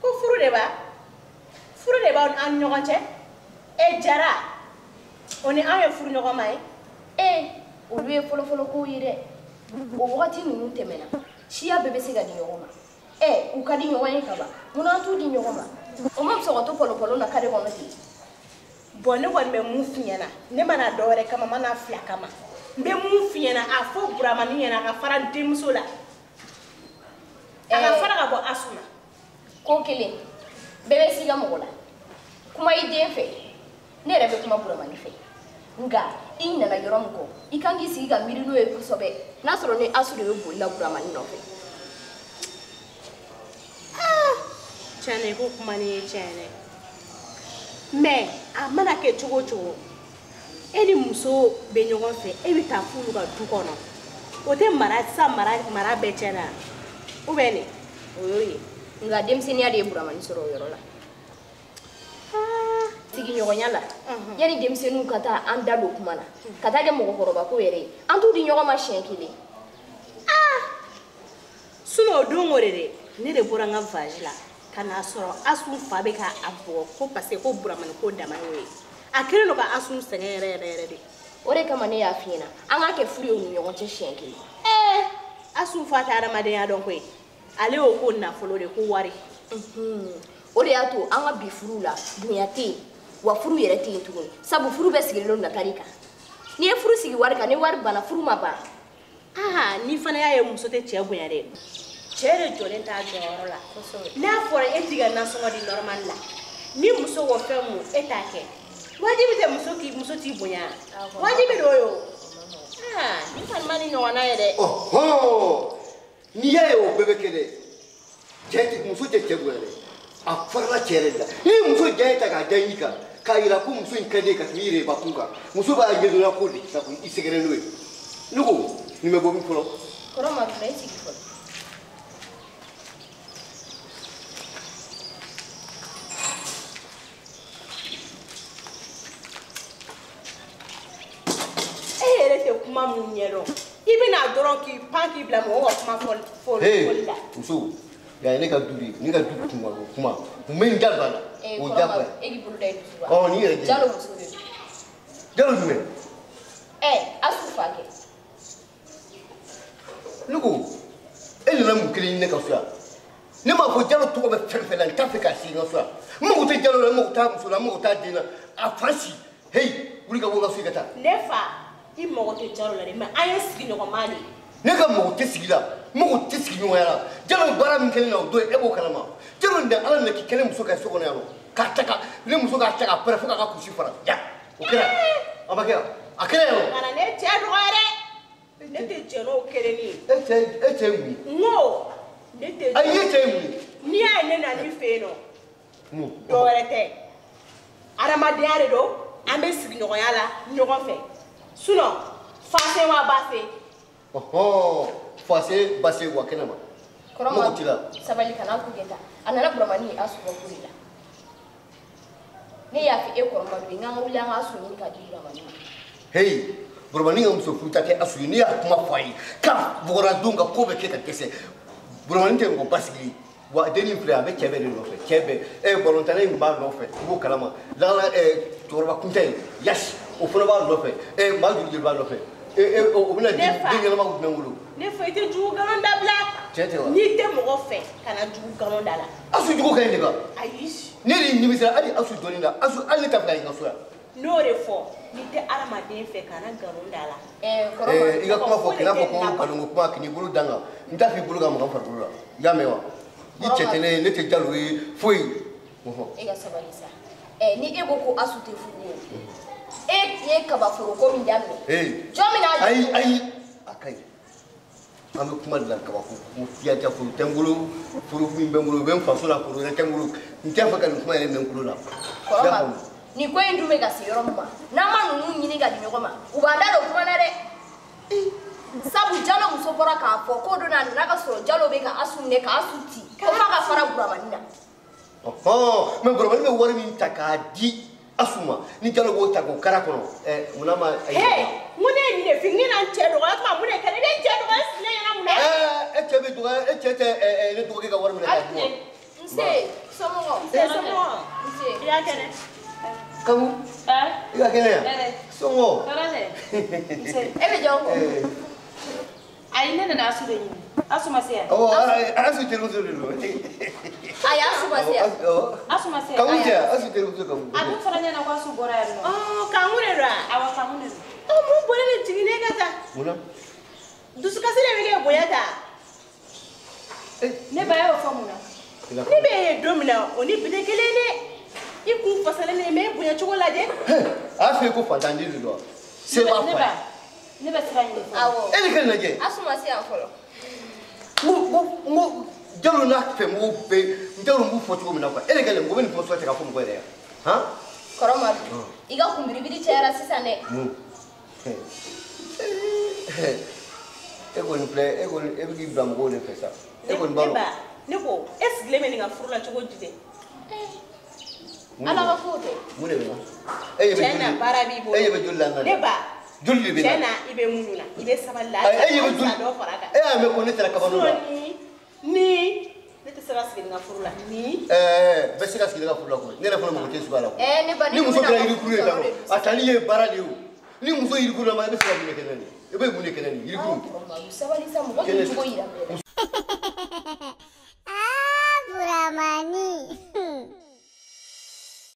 ko furu de b'an ni ɲɔgɔn cɛ e jara o ni an ye furu ɲɔgɔn ma ye olu ye fɔlɔfɔlɔ kow ye dɛ o wagati ninnu tɛmɛna siya bɛɛ bɛ se ka di ɲɔgɔn ma u ka di ɲɔgɔn ye ka ban mun an t'u di ɲɔgɔn ma o ma fisa ka to pɔlɔpɔlɔ na kare kɔnɔ ten bon ne kɔni bɛ mun f'i ɲɛna ne mana dɔwɛrɛ kama mana fila kama n bɛ mun f'i ɲɛna a fɔ Bramani ɲɛna a ka fara denmuso la a ka fara ka bɔ asu la ko kelen bɛɛ bɛ s'i ka mɔgɔ la kuma i den fɛ ne yɛrɛ bɛ kuma Bramani fɛ nga i nana yɔrɔ min kɔ i kan k'i sigi ka miiri n'o ye kosɛbɛ n'a sɔrɔ ni asu de bɛ bolila Bramani nɔfɛ tiɲɛ na ko kuma ni ye tiɲɛ dɛ mais a mana kɛ cogo o cogo e ni muso bɛ ɲɔgɔn fɛ e bɛ taa f'olu ka du kɔnɔ o tɛ mara bɛɛ tiɲɛ na ou bien ne o y'o ye nga denmisɛnniya de ye Bramani sɔrɔ o yɔrɔ la sigiɲɔgɔnya la yani denmisɛnninw ka taa an da don kuma na ka taa kɛ mɔgɔkɔrɔba ko yɛrɛ ye an t'u di ɲɔgɔn ma siɲɛ kelen sinon o don o de ne de bɔra n ka voyage la ka n'a sɔrɔ asu fa bɛ ka a bɔ ko parce que ko Bramani ko dama y'o ye a kɛlen don ka asu sɛgɛn yɛrɛ de o de kama ne y'a f'i ɲɛna an k'a kɛ furu ye u ni ɲɔgɔn cɛ siɲɛ kelen asu fa tɛ adamadenya dɔn koyi ale y'o ko nafolo de ko wari o de y'a to an ka bi furu la bonya tɛ yen wa furu yɛrɛ tɛ yen tuguni sabu furu bɛɛ sigilen don natali kan n'i ye furu sigi wari kan ni wari banna furu ma ban ni fana y'a ye muso tɛ cɛ bonya dɛ cɛ de jɔlen t'a jɔyɔrɔ la n'a fɔra e t'i ka nasɔngɔ di normal la ni muso ko fɛn mun e t'a kɛ wajibi tɛ muso t'i bonya wajibi de o ye o ni kɔni ma ni ɲɔgɔnna ye dɛ n'i y'a ye o bɛɛ bɛ kɛ dɛ muso tɛ cɛ bonya dɛ a farala cɛ yɛrɛ la ni muso ja ye ta k'a da i kan k'a yira ko muso in ka di ye ka tɛmɛ i yɛrɛ bakun kan muso b'a ɲɛdɔnya ko de sabu i sɛgɛnnen n'o ye ne ko nin bɛ bɔ min fɔlɔ kɔrɔ ma fila i sigi fɔlɔ e yɛrɛ tɛ kuma mun ɲɛdɔn i bɛna dɔrɔn k'i pan k'i bila mɔgɔw ka kuma fɔli la muso ya ne ka du de ne ka du kuma mun bɛ n da don a la o diyagoya ni yɛrɛ Jalo muso de Jalo jumɛn asu fa kɛ ne ko e nana mun kelen ɲini ne ka so yan ne m'a fɔ Jalo tɔgɔ bɛ fɛn fɛn la n t'a fɛ k'a sigi n ka so yan n mago tɛ Jalo la n mago t'a muso la n mago t'a den na a fa si heyi wuli ka bɔ n ka so i ka taa ne fa i mago tɛ Jalo la dɛ mais an ye sigiɲɔgɔnma de ne ka mago tɛ sigi la mago tɛ sigi ɲɔgɔnya la Jalo bɛ baara min kɛ ne la o don e b'o kalama Jalo nin de Ala na k'i kɛlɛ muso ka so kɔnɔ yan nɔ k'a ta ka ne muso k'a ta k'a pɛrɛn fo k'a ka kusi fara ja o kɛra a ma kɛ a kɛra yan nɔ. Kana ne cɛ dɔgɔya dɛ ne tɛ jɛn n'o kelen ye. e cɛ ye mun ye. n ko ne tɛ jɛn. ayi e cɛ ye mun ye. n'i y'a ye ne na n'i fɛ yen nɔ dɔwɛrɛ tɛ adamadenya de don an bɛ sigiɲɔgɔnya la ɲɔgɔn fɛ sinon fase wa base. fase base wa kɛnɛ ma. kɔrɔma sabali kana ku kɛ ta a nana Buramani ye a sɔrɔ kuri la ne y'a fɔ e kɔrɔma don n k'an ka wuli an ka asu ɲini k'a di Buramani ma. heyi Buramani ka muso furuta kɛ asu ye ne y'a kuma fɔ a ye k'a bɔgɔra don ka ko bɛ kɛ ka dɛsɛ Buramani tɛ mɔgɔ basigi ye wa dennin filɛ a bɛ cɛ bɛɛ de nɔfɛ cɛ bɛɛ balontanna in b'a nɔfɛ i b'o kalama lagala cɛkɔrɔba kunta in yasi o fana b'a nɔfɛ maa joli b'a nɔfɛ o bɛna den ɲɛnama jumɛn wolo. ne fɛ i tɛ jugu nkalon dabila. tiɲɛ tɛ wa. n'i tɛ mɔgɔ fɛ kana jugu nkalon da la. asu jugu ka ɲi de kan. ayi. ne de nimisira hali asu dɔɔnin na asu hali ne ta bila yen ka so yan n'o de fɔ n'i tɛ adamaden fɛ kana nkalon da la. I ka kuma fɔ kɛnɛ fɔ ko nkalon kuma k'i bolo dan kan n t'a f'i bolo ka maga farikolo la i y'a mɛn wa i cɛ tɛ ne ye ne tɛ jalo ye foyi. E ka sabali sa ni e ko ko asu tɛ furu ye e ye kabaforoko min daminɛ jɔn min n'a jɔ. ayi a ka ɲi an bɛ kuma de la kabako fiya tɛ furu tɛ n bolo furu min bɛ n bolo u bɛ n faso la furu yɛrɛ tɛ n bolo n tɛ fɛ ka nin kuma yɛrɛ mɛn n kulo la. kɔrɔma nin ko in dun bɛ ka se yɔrɔ min ma n'an ma ninnu ɲini ka di ɲɔgɔn ma u b'an da don kuma na dɛ sabu jalo muso bɔra k'a fɔ ko don n'a nana ka sɔrɔ jalo bɛ ka asu minɛ ka asu ci ko f'a ka fara buramani na. mɛ buramani bɛ wari min ta k'a di asu ma ni jalo b'o ta k'o kara kɔnɔ munna ma. mun ne ye nin de fi ne na n cɛ dɔgɔya tuma mun de kɛ ne n cɛ dɔgɔya ne ɲɛna mun na. e cɛ bɛ dɔgɔya e cɛ tɛ ne dɔgɔkɛ ka wari minɛ k'a di wa. nse somɔgɔ. nse i y'a kɛ dɛ. kamu i ka kɛnɛ yan sɔngɔ. e bɛ jɔn kɔ. ayi ne nana asu de ɲini asu ma se yan. asu terimuso de don. ayi asu ma se yan. asu ma se yan. kamu cɛ asu terimuso kamu. a dun fana ɲɛna ko asu bɔra yan nɔ. kamu de don wa. awɔ kamu de don. mun bɔlen de jigin ne ka taa. munna. dusukasi de bɛ kɛ bonya ta. ne ba y'o fɔ mun na. ne bɛ ye don min na o ni bi tɛ kelen ye dɛ. i kun fasalen ne mɛ bonya cogo lajɛ. a fɛ ko fantandi de don wa. se b'a fa ye. ne bɛ sira ɲini fɔlɔ. awɔ e de ka lajɛ. asu ma se yan fɔlɔ. n ko jalo n'a fɛ mɔgɔw bɛ n tɛ olu b'u fɔ cogo min na kuwa e de ka lajɛ mɔgɔ bɛ nin kuma sɔrɔ cɛ ka fɔ mɔgɔ yɛrɛ yan. kɔrɔmadu i ka kunbiribiri cayara sisan dɛ. e kɔni filɛ e bɛ k'i bila mɔgɔw de fɛ sa e kɔni b'a dɔn. ne ko e sigilen bɛ nin ka furu la cogo di dɛ. ala ka fo tɛ. mun de bɛ na. e ɲɛ bɛ joli cɛn na baara b'i bolo. e ɲɛ bɛ joli la n na. ne ba. joli de bɛ na. cɛn na i bɛ munnu na i bɛ sabali la. e ɲɛ bɛ joli. dɔ fara kan. e y'a mɛn ko ne taara kabanu la. ni ne tɛ se ka sigi nin ka furu la ni. bɛɛ se ka sigi nin ka furu la koyi ne yɛrɛ fana mɔgɔ tɛ sugu a la koyi. ne ba ni muso kɛra yirikuru ye tan a tali ye baara de ye o ni muso yirikuru la ma i bɛ se ka mun de kɛ ne ye i bɛ mun de kɛ ne ye yirikuru. sabali sa mɔgɔ tɛ cogo yira. Buramani.